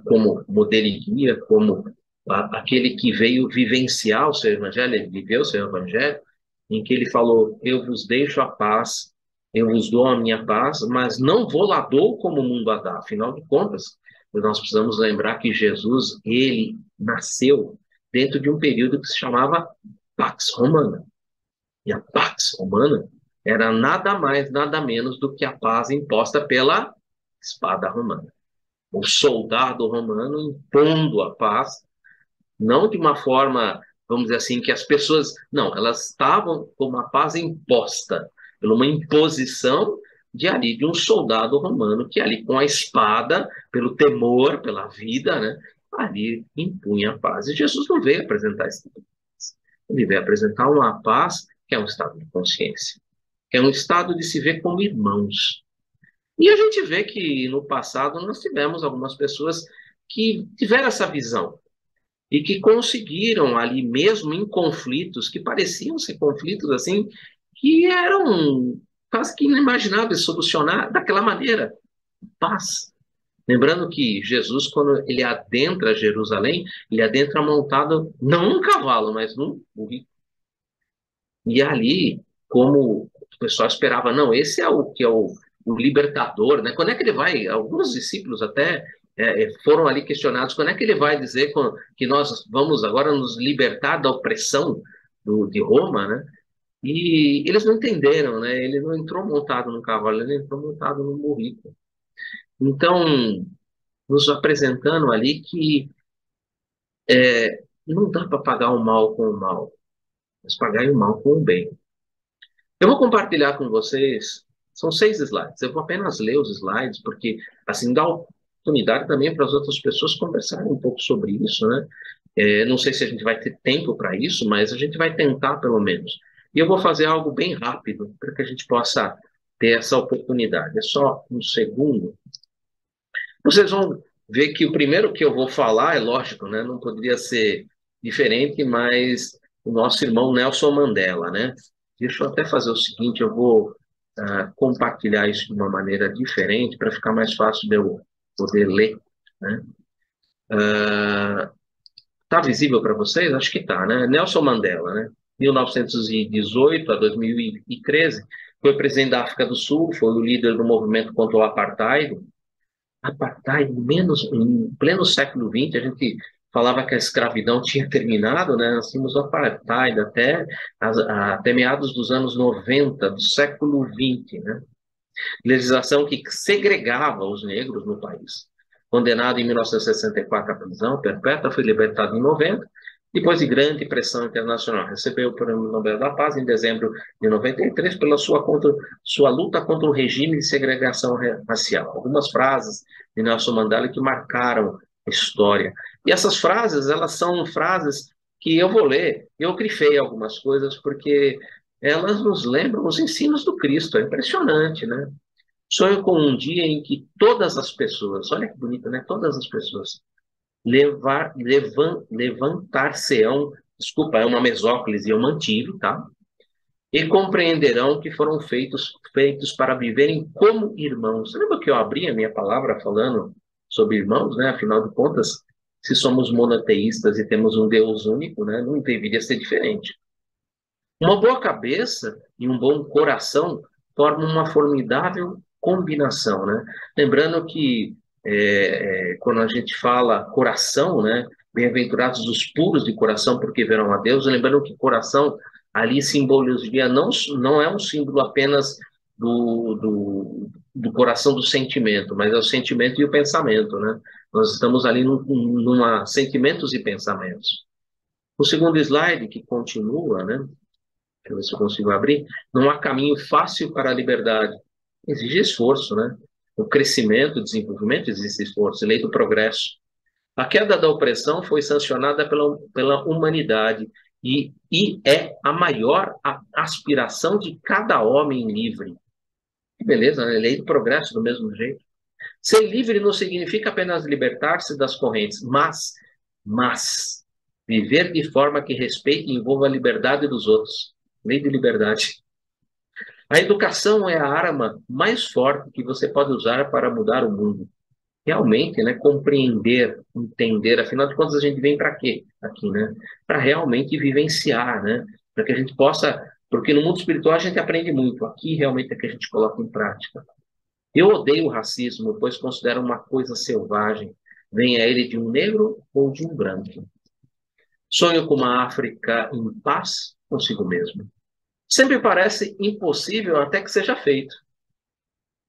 como modelo e guia, como aquele que veio vivenciar o seu evangelho, ele viveu o seu evangelho, em que ele falou: Eu vos deixo a paz, eu vos dou a minha paz, mas não vou lá dou como o mundo a dá. Afinal de contas, nós precisamos lembrar que Jesus, ele nasceu dentro de um período que se chamava Pax Romana. E a Pax Romana era nada mais, nada menos do que a paz imposta pela espada romana. O soldado romano impondo a paz, não de uma forma, vamos dizer assim, que as pessoas. Não, elas estavam com uma paz imposta, por uma imposição de ali, de um soldado romano que ali com a espada, pelo temor, pela vida, né, ali impunha a paz. E Jesus não veio apresentar esse tipo de paz. Ele veio apresentar uma paz que é um estado de consciência, que é um estado de se ver como irmãos. E a gente vê que no passado nós tivemos algumas pessoas que tiveram essa visão e que conseguiram ali mesmo em conflitos que pareciam ser conflitos assim que eram quase que inimagináveis solucionar daquela maneira, paz. Lembrando que Jesus, quando ele adentra Jerusalém, ele adentra montado não num cavalo, mas num burrico. E ali, como o pessoal esperava, não, esse é o que é o libertador, né? Quando é que ele vai? Alguns discípulos até foram ali questionados, quando é que ele vai dizer que nós vamos agora nos libertar da opressão de Roma, né? E eles não entenderam, né? Ele não entrou montado num cavalo, ele entrou montado num burrico. Então, nos apresentando ali que não dá para pagar o mal com o mal, mas pagar o mal com o bem. Eu vou compartilhar com vocês, são 6 slides. Eu vou apenas ler os slides, porque assim dá oportunidade também para as outras pessoas conversarem um pouco sobre isso, né? Não sei se a gente vai ter tempo para isso, mas a gente vai tentar pelo menos. E eu vou fazer algo bem rápido para que a gente possa ter essa oportunidade. É só um segundo. Vocês vão ver que o primeiro que eu vou falar, é lógico, né? Não poderia ser diferente, mas o nosso irmão Nelson Mandela, né? Deixa eu até fazer o seguinte, eu vou compartilhar isso de uma maneira diferente para ficar mais fácil de eu poder ler, né? Tá visível para vocês? Acho que tá, né? Nelson Mandela, né? 1918 a 2013, foi presidente da África do Sul, foi o líder do movimento contra o apartheid. Apartheid, em pleno século XX, a gente falava que a escravidão tinha terminado, né? Nós tínhamos o apartheid até meados dos anos 90 do século XX, né? Legislação que segregava os negros no país. Condenado em 1964 à prisão perpétua, foi libertado em 90, depois de grande pressão internacional. Recebeu o Prêmio Nobel da Paz em dezembro de 93 pela sua luta contra o regime de segregação racial. Algumas frases de Nelson Mandela que marcaram a história. E essas frases, elas são frases que eu vou ler. Eu grifei algumas coisas porque elas nos lembram os ensinos do Cristo. É impressionante, né? Sonho com um dia em que todas as pessoas, olha que bonito, né? Todas as pessoas levantar-se-ão, desculpa, é uma mesóclise, eu mantive, tá? E compreenderão que foram feitos para viverem como irmãos. Você lembra que eu abri a minha palavra falando sobre irmãos, né? Afinal de contas, se somos monoteístas e temos um Deus único, né? Não deveria ser diferente. Uma boa cabeça e um bom coração formam uma formidável combinação, né? Lembrando que quando a gente fala coração, né? Bem-aventurados os puros de coração, porque verão a Deus. Lembrando que coração ali simbolizaria não é um símbolo apenas do coração do sentimento, mas é o sentimento e o pensamento, né? Nós estamos ali numa sentimentos e pensamentos. O segundo slide, que continua, né? Deixa eu ver se eu consigo abrir. Não há caminho fácil para a liberdade. Exige esforço, né? O crescimento, o desenvolvimento exige esforço, lei do progresso. A queda da opressão foi sancionada pela humanidade e é a maior aspiração de cada homem livre. Que beleza, né? Lei do progresso do mesmo jeito. Ser livre não significa apenas libertar-se das correntes, mas viver de forma que respeite e envolva a liberdade dos outros. Lei de liberdade. A educação é a arma mais forte que você pode usar para mudar o mundo. Realmente, né, compreender, entender, afinal de contas a gente vem para quê aqui, né? Para realmente vivenciar, né? Para que a gente possa, porque no mundo espiritual a gente aprende muito, aqui realmente é que a gente coloca em prática. Eu odeio o racismo, pois considero uma coisa selvagem, venha ele de um negro ou de um branco. Sonho com uma África em paz consigo mesmo. Sempre parece impossível até que seja feito.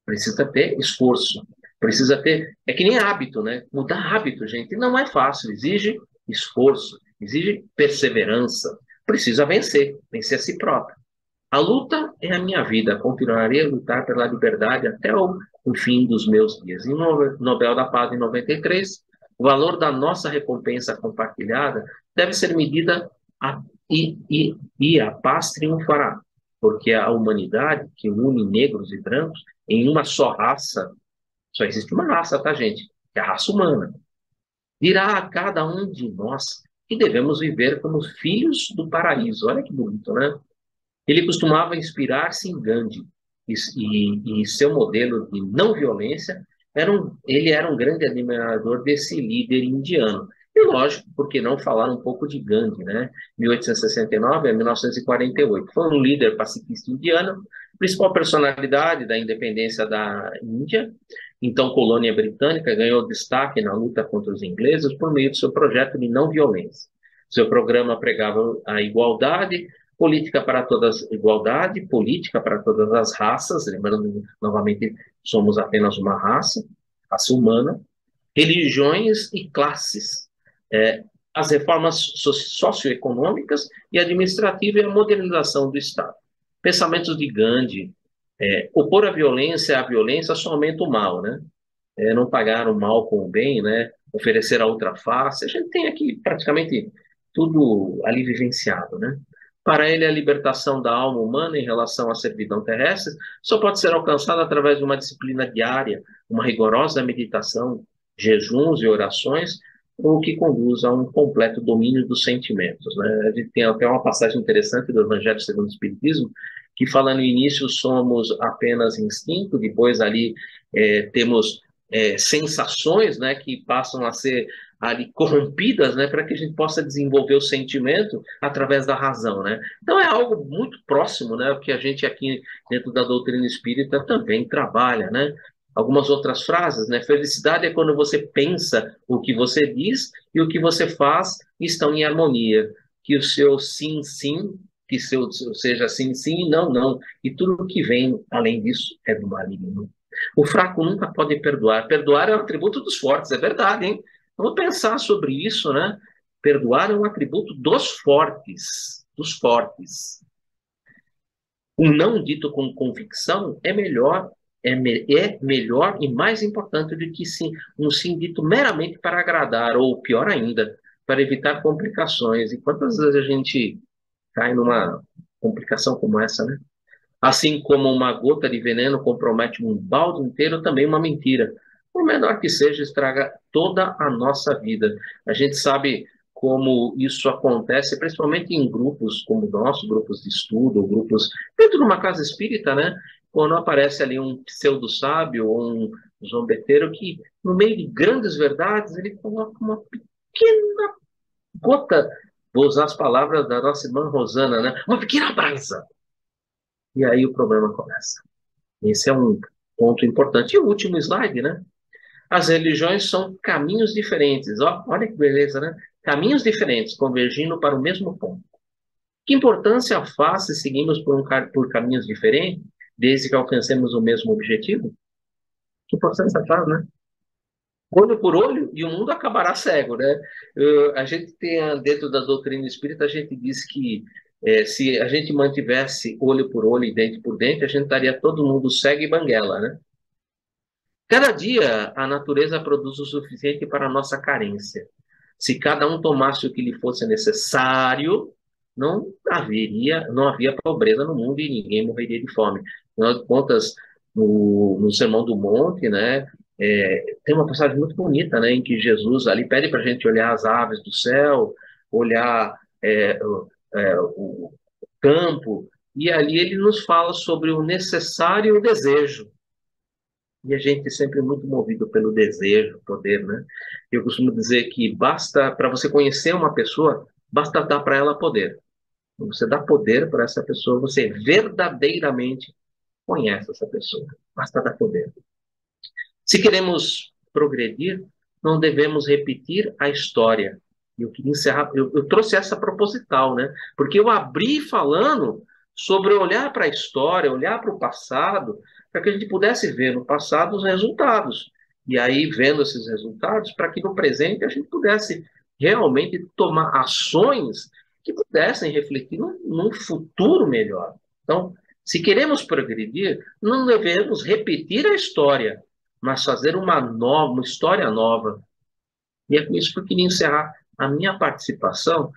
Precisa ter esforço, precisa ter. É que nem hábito, né? Mudar hábito, gente, não é fácil, exige esforço, exige perseverança, precisa vencer a si próprio. A luta é a minha vida, continuarei a lutar pela liberdade até o fim dos meus dias. Em Nobel da Paz em 93, o valor da nossa recompensa compartilhada deve ser medida a, e a paz triunfará, porque a humanidade que une negros e brancos em uma só raça, só existe uma raça, tá, gente? Que é a raça humana. Dirá a cada um de nós que devemos viver como filhos do paraíso. Olha que bonito, né? Ele costumava inspirar-se em Gandhi e seu modelo de não violência ele era um grande admirador desse líder indiano. E lógico, por que não falar um pouco de Gandhi, né? 1869 a 1948. Foi um líder pacifista indiano, principal personalidade da independência da Índia, então colônia britânica, ganhou destaque na luta contra os ingleses por meio do seu projeto de não violência. Seu programa pregava a igualdade, política para todas, igualdade, política para todas as raças, lembrando novamente, somos apenas uma raça humana, religiões e classes, as reformas socioeconômicas e administrativas e a modernização do Estado. Pensamentos de Gandhi, opor a violência só aumenta o mal, né? Não pagar o mal com o bem, né? Oferecer a outra face. A gente tem aqui praticamente tudo ali vivenciado, né? Para ele, a libertação da alma humana em relação à servidão terrestre só pode ser alcançada através de uma disciplina diária, uma rigorosa meditação, jejuns e orações, o que conduz a um completo domínio dos sentimentos, né? A gente tem até uma passagem interessante do Evangelho segundo o Espiritismo, que fala no início somos apenas instinto, depois ali temos sensações, né, que passam a ser ali corrompidas, né, para que a gente possa desenvolver o sentimento através da razão, né? Então é algo muito próximo, né, o que a gente aqui dentro da doutrina espírita também trabalha, né? Algumas outras frases, né? Felicidade é quando você pensa o que você diz e o que você faz estão em harmonia. Que o seu sim, sim, que seu seja sim, sim e não, não. E tudo que vem além disso é do maligno. O fraco nunca pode perdoar. Perdoar é um atributo dos fortes, é verdade, hein? Vamos pensar sobre isso, né? Perdoar é um atributo dos fortes, dos fortes. Um não dito com convicção é melhor, é melhor e mais importante do que sim, um sim dito meramente para agradar, ou pior ainda, para evitar complicações. E quantas vezes a gente cai numa complicação como essa, né? Assim como uma gota de veneno compromete um balde inteiro, também uma mentira, por menor que seja, estraga toda a nossa vida. A gente sabe como isso acontece, principalmente em grupos como o nosso, grupos de estudo, grupos dentro de uma casa espírita, né? Quando aparece ali um pseudo-sábio ou um zombeteiro que, no meio de grandes verdades, ele coloca uma pequena gota, vou usar as palavras da nossa irmã Rosana, né? Uma pequena brasa. E aí o problema começa. Esse é um ponto importante. E o último slide, né? As religiões são caminhos diferentes. Ó, olha que beleza, né? Caminhos diferentes, convergindo para o mesmo ponto. Que importância faz se seguimos por caminhos diferentes, desde que alcancemos o mesmo objetivo? Que importância faz, né? Olho por olho e o mundo acabará cego, né? A gente tem, dentro da doutrina espírita, a gente diz que se a gente mantivesse olho por olho e dente por dente, a gente estaria todo mundo cego e banguela, né? Cada dia a natureza produz o suficiente para a nossa carência. Se cada um tomasse o que lhe fosse necessário, não havia pobreza no mundo e ninguém morreria de fome. Afinal de contas, no Sermão do Monte, né, tem uma passagem muito bonita, né, em que Jesus ali pede para a gente olhar as aves do céu, olhar o campo, e ali ele nos fala sobre o necessário e o desejo. E a gente é sempre muito movido pelo desejo, poder, né? Eu costumo dizer que basta, para você conhecer uma pessoa, basta dar para ela poder. Quando você dá poder para essa pessoa, você verdadeiramente conhece essa pessoa. Basta dar poder. Se queremos progredir, não devemos repetir a história. Eu queria encerrar, eu trouxe essa proposital, né? Porque eu abri falando sobre olhar para a história, olhar para o passado, para que a gente pudesse ver no passado os resultados. E aí, vendo esses resultados, para que no presente a gente pudesse realmente tomar ações que pudessem refletir num futuro melhor. Então, se queremos progredir, não devemos repetir a história, mas fazer uma história nova. E é com isso que eu queria encerrar a minha participação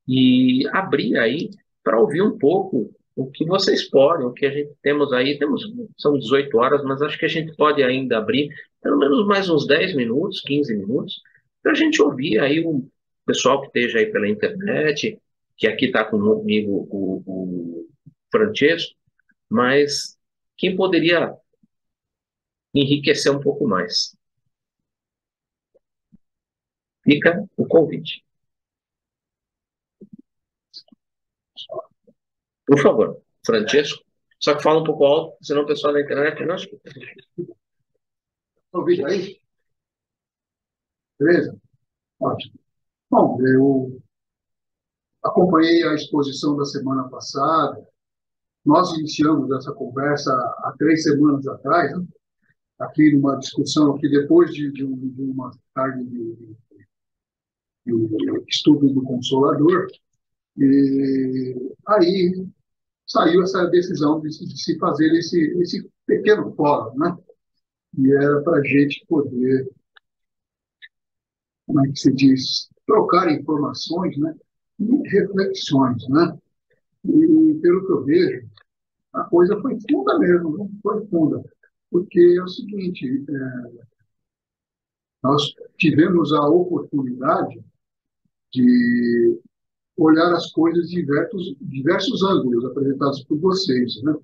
e abrir aí para ouvir um pouco o que vocês podem, o que a gente temos aí, são 18 horas, mas acho que a gente pode ainda abrir pelo menos mais uns 10 minutos, 15 minutos, para a gente ouvir aí o pessoal que esteja aí pela internet, que aqui está comigo o Francesco, mas quem poderia enriquecer um pouco mais? Fica o convite. Por favor, Francesco. Só que fala um pouco alto, senão o pessoal da internet não escuta. O vídeo aí? Beleza? Ótimo. Bom, eu acompanhei a exposição da semana passada. Nós iniciamos essa conversa há 3 semanas atrás, né? Aqui numa discussão, aqui depois de uma tarde de estudo do Consolador. E aí saiu essa decisão de se fazer esse pequeno fórum, né? E era para a gente poder, como é que se diz, trocar informações, né? E reflexões, né? E, pelo que eu vejo, a coisa foi funda mesmo, né? Foi funda. Porque é o seguinte, nós tivemos a oportunidade de olhar as coisas de diversos ângulos apresentados por vocês, né?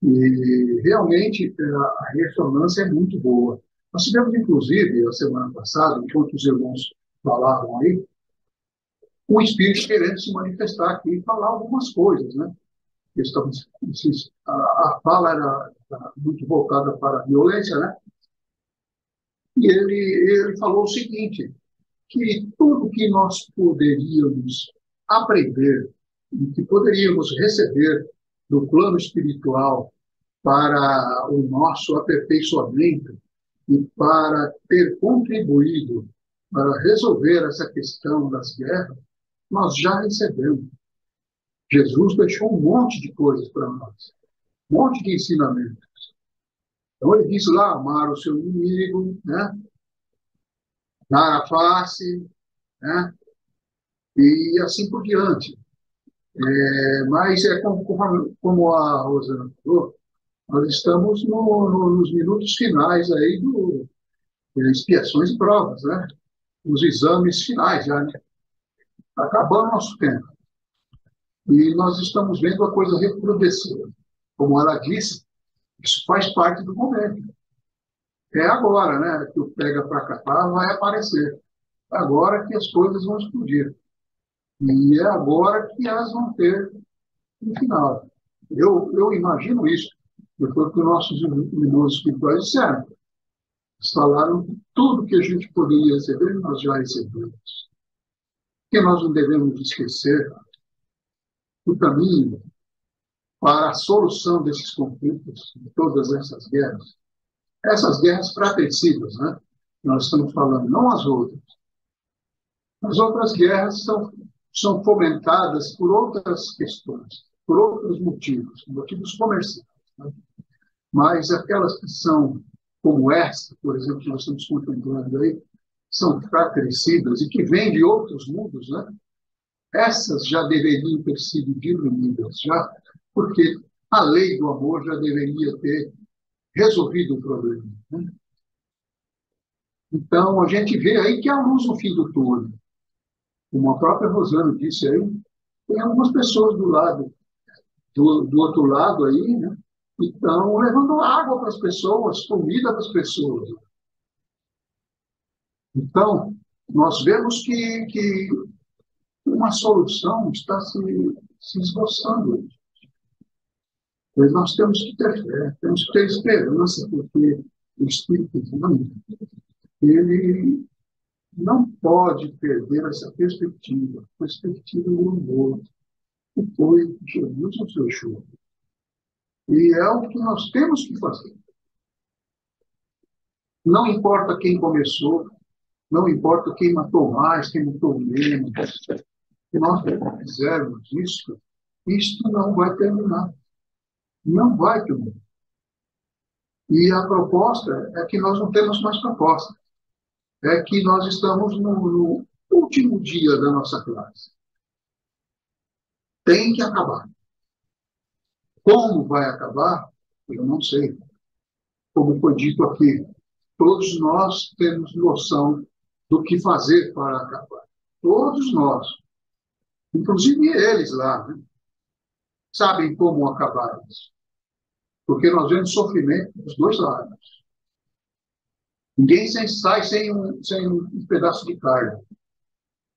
E realmente a ressonância é muito boa. Nós tivemos, inclusive, a semana passada, enquanto os irmãos falavam aí, um espírito querendo se manifestar aqui e falar algumas coisas, né? Estamos, a fala era muito voltada para a violência, né? E ele falou o seguinte, que tudo que nós poderíamos aprender e que poderíamos receber do plano espiritual para o nosso aperfeiçoamento e para ter contribuído para resolver essa questão das guerras, nós já recebemos. Jesus deixou um monte de coisas para nós, um monte de ensinamentos. Então ele disse lá, amar o seu inimigo, né? Dar a face, né? E assim por diante. Mas é como a Rosana falou, nós estamos nos minutos finais aí do expiações e provas, né? Os exames finais já, né? Está acabando o nosso tempo. E nós estamos vendo a coisa recrudescer. Como ela disse, isso faz parte do momento. É agora, né? Que o pega para capar vai aparecer. Agora que as coisas vão explodir. E é agora que elas vão ter um final. Eu imagino isso. Depois que os nossos irmãos espirituais disseram. Eles falaram que tudo que a gente poderia receber, nós já recebemos. Que nós não devemos esquecer o caminho para a solução desses conflitos, de todas essas guerras fratricidas, né? Nós estamos falando, não as outras. As outras guerras são fomentadas por outras questões, por outros motivos comerciais. Né? Mas aquelas que são, como essa, por exemplo, que nós estamos contemplando aí, são fratricidas e que vêm de outros mundos, né? Essas já deveriam ter sido diluídas, já, porque a lei do amor já deveria ter resolvido o problema. Né? Então, a gente vê aí que há luz no fim do túnel. Como a própria Rosana disse aí, tem algumas pessoas do outro lado aí, né? Que estão levando água para as pessoas, comida para as pessoas. Então, nós vemos que uma solução está se esboçando. Mas nós temos que ter fé, temos que ter esperança, porque o Espírito Santo, ele não pode perder essa perspectiva do amor, que foi Jesus no seu choro. E é o que nós temos que fazer. Não importa quem começou, não importa quem matou mais, quem matou menos. Se nós fizermos isso não vai terminar. Não vai terminar. E a proposta é que nós não temos mais proposta. É que nós estamos no último dia da nossa classe. Tem que acabar. Como vai acabar? Eu não sei. Como foi dito aqui, todos nós temos noção do que fazer para acabar. Todos nós. Inclusive eles lá, né? Sabem como acabar isso. Porque nós vemos sofrimento dos dois lados. Ninguém sai sem um pedaço de carne.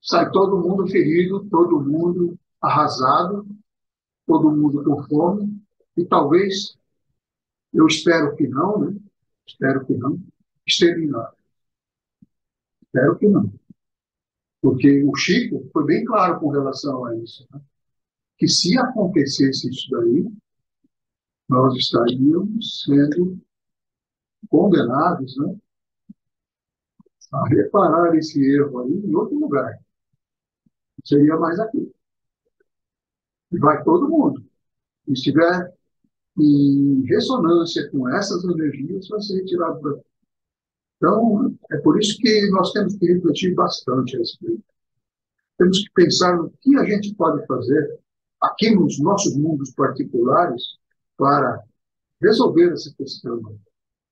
Sai todo mundo ferido, todo mundo arrasado, todo mundo com fome, e talvez, eu espero que não, né? Espero que não, exterminado. Espero que não. Porque o Chico foi bem claro com relação a isso, né? Que se acontecesse isso daí, nós estaríamos sendo condenados, né, a reparar esse erro aí em outro lugar. Não seria mais aqui. E vai todo mundo. Se estiver em ressonância com essas energias, vai ser retirado daqui. Então, é por isso que nós temos que refletir bastante a respeito. Temos que pensar no que a gente pode fazer aqui nos nossos mundos particulares para resolver essa questão.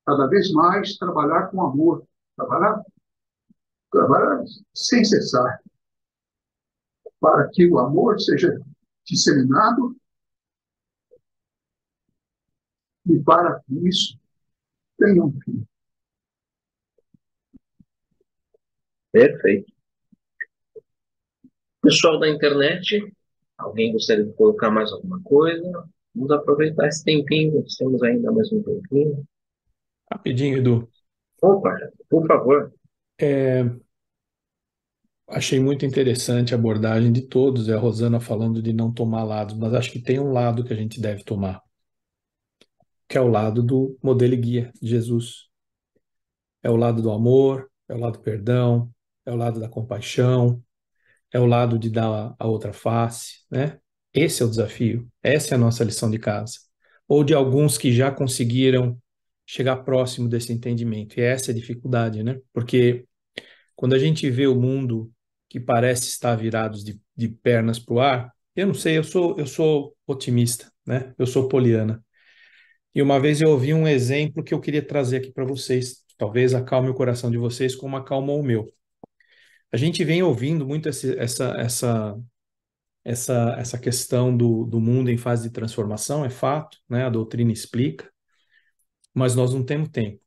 Cada vez mais trabalhar com amor, trabalhar sem cessar, para que o amor seja disseminado e para que isso tenha um fim. Perfeito. Pessoal da internet, alguém gostaria de colocar mais alguma coisa? Vamos aproveitar esse tempinho, nós temos ainda mais um tempinho. Rapidinho, Edu. Opa, por favor. Achei muito interessante a abordagem de todos, a Rosana falando de não tomar lados, mas acho que tem um lado que a gente deve tomar, que é o lado do modelo e guia de Jesus. É o lado do amor, é o lado do perdão, é o lado da compaixão, é o lado de dar a outra face, né? Esse é o desafio, essa é a nossa lição de casa. Ou de alguns que já conseguiram chegar próximo desse entendimento. E essa é a dificuldade, né? Porque quando a gente vê o mundo que parece estar virado de pernas para o ar, eu não sei, eu sou otimista, né? Eu sou poliana. E uma vez eu ouvi um exemplo que eu queria trazer aqui para vocês, talvez acalme o coração de vocês como acalmou o meu. A gente vem ouvindo muito essa questão do mundo em fase de transformação, é fato, né? A doutrina explica, mas nós não temos tempo,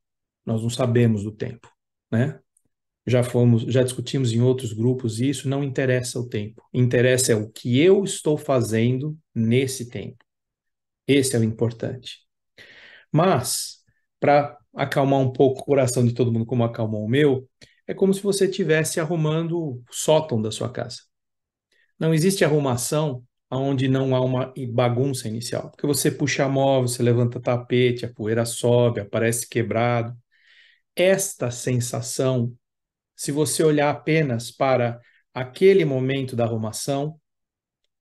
nós não sabemos do tempo, né? Já discutimos em outros grupos isso, não interessa o tempo. Interessa é o que eu estou fazendo nesse tempo. Esse é o importante. Mas, para acalmar um pouco o coração de todo mundo, como acalmou o meu, é como se você estivesse arrumando o sótão da sua casa. Não existe arrumação onde não há uma bagunça inicial. Porque você puxa móvel, você levanta tapete, a poeira sobe, aparece quebrado. Esta sensação, se você olhar apenas para aquele momento da arrumação,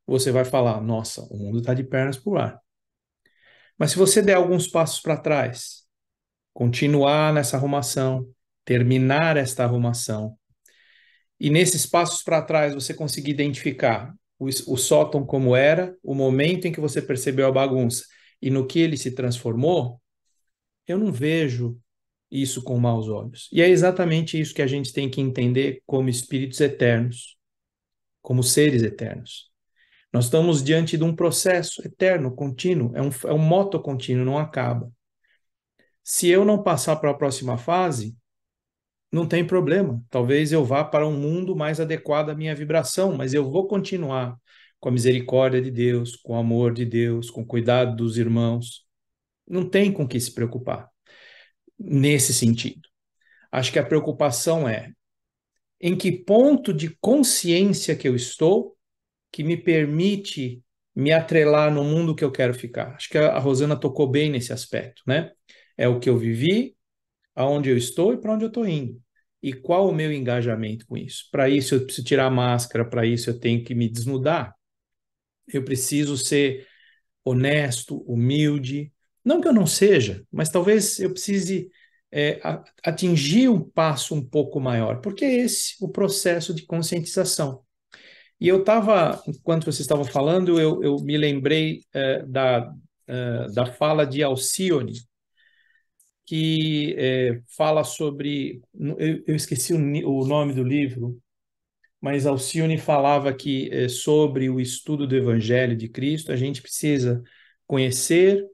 você vai falar, nossa, o mundo está de pernas para o ar. Mas se você der alguns passos para trás, continuar nessa arrumação, terminar esta arrumação, e nesses passos para trás você conseguir identificar o sótão como era, o momento em que você percebeu a bagunça e no que ele se transformou, eu não vejo isso com maus olhos. E é exatamente isso que a gente tem que entender como espíritos eternos, como seres eternos. Nós estamos diante de um processo eterno, contínuo, é um moto contínuo, não acaba. Se eu não passar para a próxima fase, não tem problema. Talvez eu vá para um mundo mais adequado à minha vibração, mas eu vou continuar com a misericórdia de Deus, com o amor de Deus, com o cuidado dos irmãos. Não tem com que se preocupar nesse sentido. Acho que a preocupação é em que ponto de consciência que eu estou que me permite me atrelar no mundo que eu quero ficar. Acho que a Rosana tocou bem nesse aspecto, né? É o que eu vivi, aonde eu estou e para onde eu estou indo. E qual o meu engajamento com isso? Para isso eu preciso tirar a máscara, para isso eu tenho que me desnudar. Eu preciso ser honesto, humilde. Não que eu não seja, mas talvez eu precise atingir um passo um pouco maior, porque é esse o processo de conscientização. E eu estava, enquanto vocês estavam falando, eu me lembrei da fala de Alcione, que fala sobre, eu esqueci o nome do livro, mas Alcione falava que sobre o estudo do Evangelho de Cristo, a gente precisa conhecer,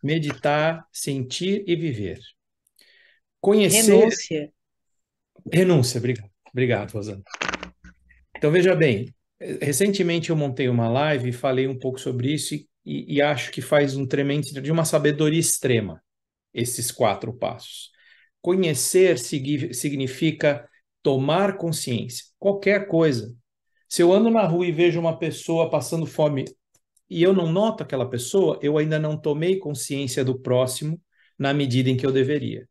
meditar, sentir e viver. Conhecer... Renúncia, obrigado, Rosana. Então, veja bem, recentemente eu montei uma live e falei um pouco sobre isso e acho que faz um tremendo, de uma sabedoria extrema, esses 4 passos. Conhecer significa tomar consciência, qualquer coisa. Se eu ando na rua e vejo uma pessoa passando fome e eu não noto aquela pessoa, eu ainda não tomei consciência do próximo na medida em que eu deveria.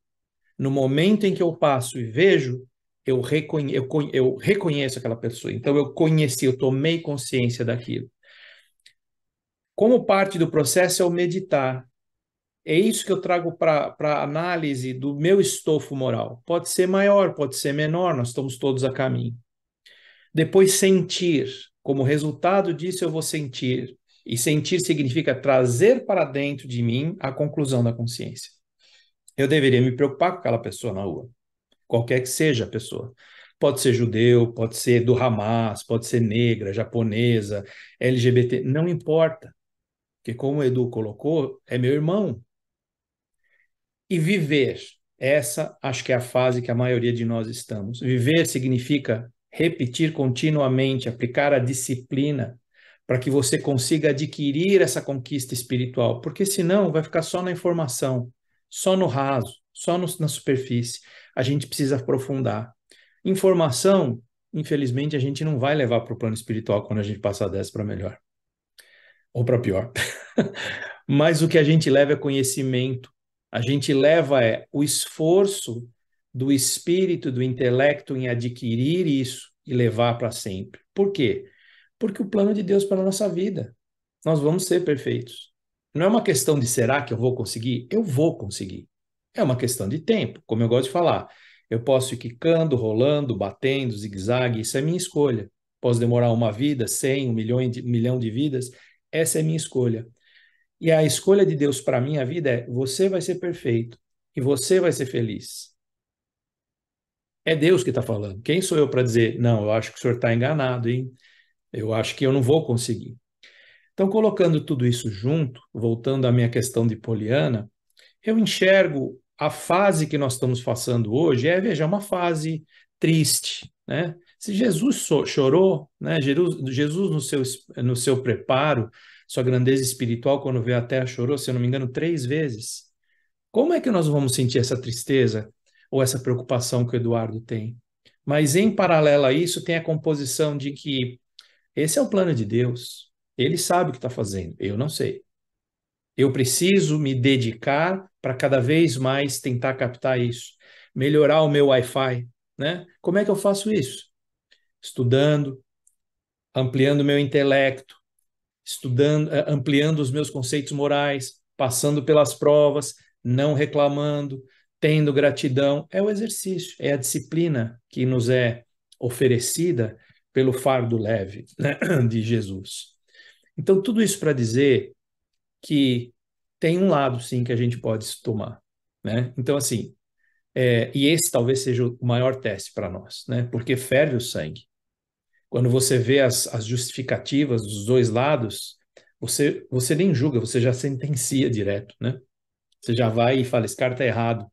No momento em que eu passo e vejo, eu reconheço aquela pessoa. Então, eu conheci, eu tomei consciência daquilo. Como parte do processo é o meditar. É isso que eu trago para a análise do meu estofo moral. Pode ser maior, pode ser menor, nós estamos todos a caminho. Depois, sentir. como resultado disso eu vou sentir. E sentir significa trazer para dentro de mim a conclusão da consciência. Eu deveria me preocupar com aquela pessoa na rua, qualquer que seja a pessoa. Pode ser judeu, pode ser do Hamas, pode ser negra, japonesa, LGBT, não importa. Porque como o Edu colocou, é meu irmão. E viver, essa acho que é a fase que a maioria de nós estamos. Viver significa repetir continuamente, aplicar a disciplina para que você consiga adquirir essa conquista espiritual, porque senão vai ficar só na informação, só no raso, na superfície. A gente precisa aprofundar. Informação, infelizmente, a gente não vai levar para o plano espiritual quando a gente passar dessa para melhor ou para pior. Mas o que a gente leva é conhecimento. A gente leva o esforço do espírito, do intelecto em adquirir isso e levar para sempre. Por quê? Porque o plano de Deus para a nossa vida, nós vamos ser perfeitos. Não é uma questão de será que eu vou conseguir? Eu vou conseguir. É uma questão de tempo, como eu gosto de falar. Eu posso ir quicando, rolando, batendo, zigue-zague, isso é minha escolha. Posso demorar uma vida, 100, um milhão de vidas, essa é minha escolha. E a escolha de Deus para a minha vida é: você vai ser perfeito e você vai ser feliz. É Deus que está falando. Quem sou eu para dizer, não, eu acho que o senhor está enganado, hein? Eu acho que eu não vou conseguir. Então, colocando tudo isso junto, voltando à minha questão de Poliana, eu enxergo a fase que nós estamos passando hoje, veja, uma fase triste, né? Se Jesus chorou, né? Jesus no seu preparo, sua grandeza espiritual, quando veio à Terra, chorou, se eu não me engano, 3 vezes. Como é que nós vamos sentir essa tristeza ou essa preocupação que o Eduardo tem? Mas, em paralelo a isso, tem a composição de que esse é o plano de Deus. Ele sabe o que está fazendo, eu não sei. Eu preciso me dedicar para cada vez mais tentar captar isso, melhorar o meu Wi-Fi, né? Como é que eu faço isso? Estudando, ampliando o meu intelecto, estudando, ampliando os meus conceitos morais, passando pelas provas, não reclamando, tendo gratidão. É o exercício, é a disciplina que nos é oferecida pelo fardo leve, né, de Jesus. Então, tudo isso para dizer que tem um lado, sim, que a gente pode tomar, né? Então, assim, e esse talvez seja o maior teste para nós, né? Porque ferve o sangue. Quando você vê as justificativas dos dois lados, você nem julga, você já sentencia direto, né? Você já vai e fala, esse cara está errado,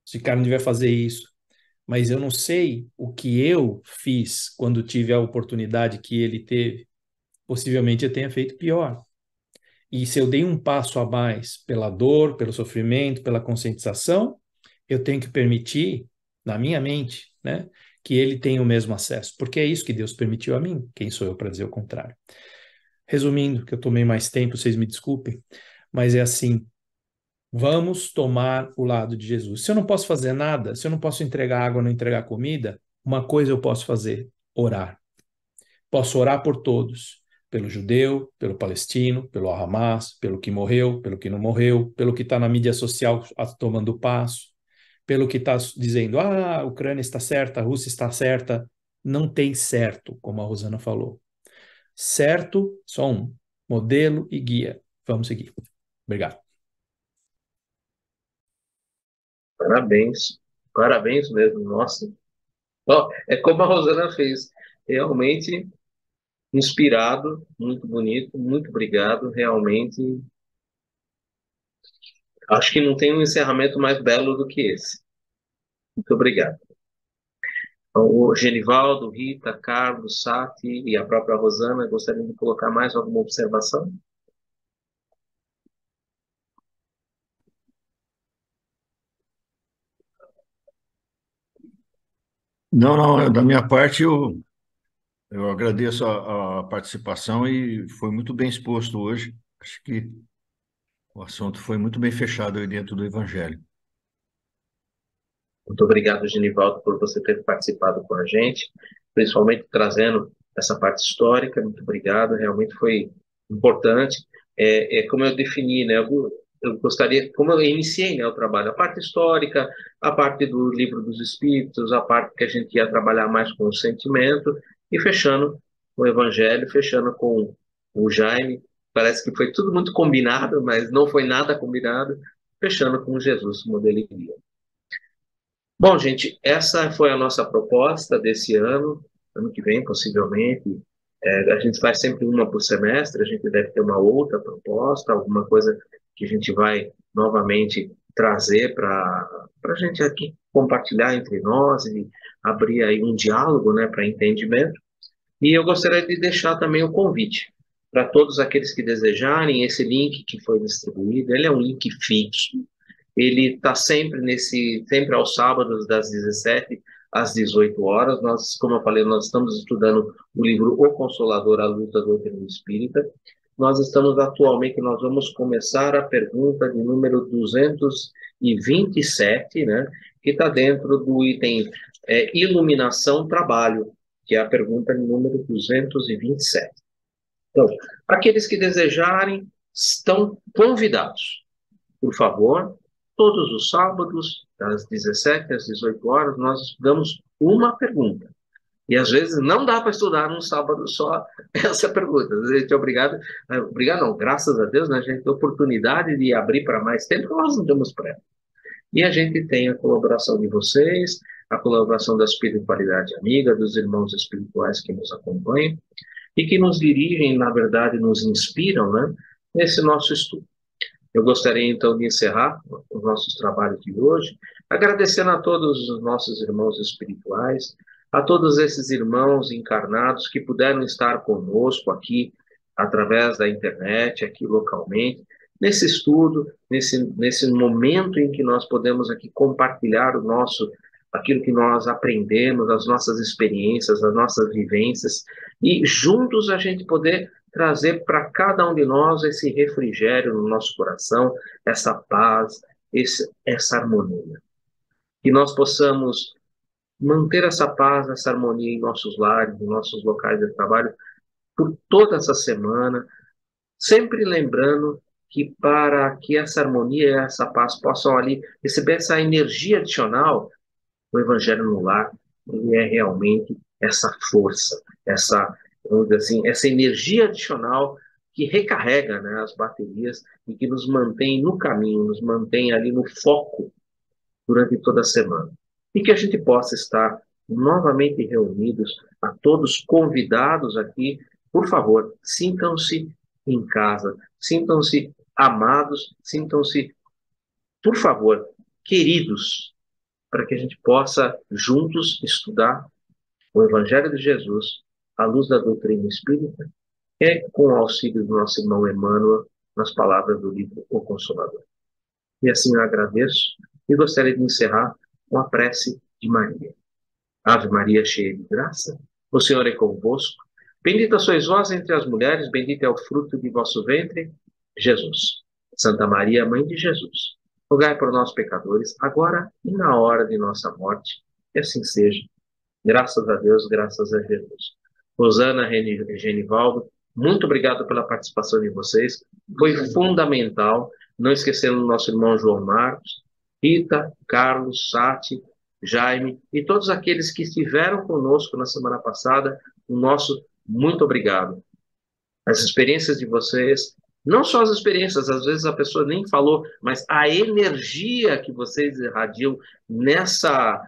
esse cara não devia fazer isso. Mas eu não sei o que eu fiz quando tive a oportunidade que ele teve. Possivelmente eu tenha feito pior. E se eu dei um passo a mais pela dor, pelo sofrimento, pela conscientização, eu tenho que permitir, na minha mente, né, que ele tenha o mesmo acesso, porque é isso que Deus permitiu a mim. Quem sou eu para dizer o contrário? Resumindo, que eu tomei mais tempo, vocês me desculpem, mas é assim, vamos tomar o lado de Jesus. Se eu não posso fazer nada, se eu não posso entregar água, não entregar comida, uma coisa eu posso fazer: orar. Posso orar por todos, pelo judeu, pelo palestino, pelo Hamas, pelo que morreu, pelo que não morreu, pelo que está na mídia social tomando passo, pelo que está dizendo, a Ucrânia está certa, a Rússia está certa. Não tem certo, como a Rosana falou. Certo, só um: modelo e guia. Vamos seguir. Obrigado. Parabéns. Parabéns mesmo, nossa. Ó, é como a Rosana fez. Realmente inspirado, muito bonito, muito obrigado. Realmente, acho que não tem um encerramento mais belo do que esse. Muito obrigado. Então, o Genivaldo, Rita, Carlos, Sati e a própria Rosana gostariam de colocar mais alguma observação? Não, não, da minha parte eu agradeço a participação e foi muito bem exposto hoje. Acho que o assunto foi muito bem fechado aí dentro do Evangelho. Muito obrigado, Genivaldo, por você ter participado com a gente, principalmente trazendo essa parte histórica. Muito obrigado, realmente foi importante. Como eu defini, né? Eu gostaria, como eu iniciei, né, o trabalho, a parte histórica, a parte do livro dos Espíritos, a parte que a gente ia trabalhar mais com o sentimento, e fechando o Evangelho, fechando com o Jaime. Parece que foi tudo muito combinado, mas não foi nada combinado, fechando com Jesus, modelo e guia. Bom, gente, essa foi a nossa proposta desse ano. Ano que vem, possivelmente, a gente faz sempre uma por semestre, a gente deve ter uma outra proposta, alguma coisa que a gente vai novamente trazer para a gente aqui compartilhar entre nós e abrir aí um diálogo, né, para entendimento. E eu gostaria de deixar também o convite para todos aqueles que desejarem esse link que foi distribuído. Ele é um link fixo. Ele está sempre aos sábados, das 17 às 18 horas. Nós, como eu falei, nós estamos estudando o livro O Consolador, a Luta do Doutrina Espírita. Nós nós vamos começar a pergunta de número 227, né, que está dentro do item Iluminação Trabalho, que é a pergunta de número 227. Então, aqueles que desejarem estão convidados. Por favor, todos os sábados, das 17 às 18 horas, nós estudamos uma pergunta. E às vezes não dá para estudar num sábado só essa pergunta. A gente é obrigado não, graças a Deus, né, a gente tem a oportunidade de abrir para mais tempo, nós não temos pressa. E a gente tem a colaboração de vocês, a colaboração da espiritualidade amiga, dos irmãos espirituais que nos acompanham e que nos dirigem, na verdade, nos inspiram, né, nesse nosso estudo. Eu gostaria, então, de encerrar os nossos trabalhos de hoje, agradecendo a todos os nossos irmãos espirituais, a todos esses irmãos encarnados que puderam estar conosco aqui, através da internet, aqui localmente, nesse estudo, nesse momento em que nós podemos aqui compartilhar aquilo que nós aprendemos, as nossas experiências, as nossas vivências, e juntos a gente poder trazer para cada um de nós esse refrigério no nosso coração, essa paz, essa harmonia. Que nós possamos manter essa paz, essa harmonia em nossos lares, em nossos locais de trabalho, por toda essa semana, sempre lembrando que para que essa harmonia e essa paz possam ali receber essa energia adicional, o Evangelho no Lar, ele é realmente essa força, vamos dizer assim, essa energia adicional que recarrega, né, as baterias e que nos mantém no caminho, nos mantém ali no foco durante toda a semana. E que a gente possa estar novamente reunidos, a todos convidados aqui, por favor, sintam-se em casa, sintam-se amados, sintam-se, por favor, queridos, para que a gente possa juntos estudar o Evangelho de Jesus, à luz da doutrina espírita, com o auxílio do nosso irmão Emmanuel, nas palavras do livro O Consolador. E assim eu agradeço e gostaria de encerrar com a prece de Maria. Ave Maria, cheia de graça, o Senhor é convosco. Bendita sois vós entre as mulheres, bendito é o fruto de vosso ventre, Jesus. Santa Maria, Mãe de Jesus, rogai por nós, pecadores, agora e na hora de nossa morte. Que assim seja. Graças a Deus, graças a Jesus. Rosana, Genivaldo, muito obrigado pela participação de vocês. Foi fundamental. Não esquecendo o nosso irmão João Marcos, Rita, Carlos, Sati, Jaime e todos aqueles que estiveram conosco na semana passada. O nosso muito obrigado. As experiências de vocês, não só as experiências, às vezes a pessoa nem falou, mas a energia que vocês irradiam nessa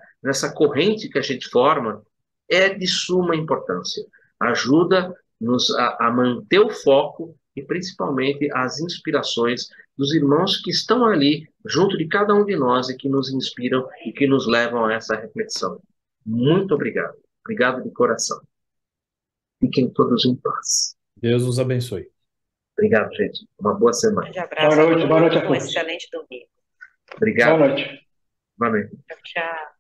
corrente que a gente forma é de suma importância. Ajuda-nos a manter o foco e principalmente as inspirações dos irmãos que estão ali junto de cada um de nós e que nos inspiram e que nos levam a essa reflexão. Muito obrigado. Obrigado de coração. Fiquem todos em paz. Deus os abençoe. Obrigado, gente. Uma boa semana. Um abraço. Boa noite a todos. Um excelente domingo. Obrigado. Boa noite. Boa noite. Tchau, tchau.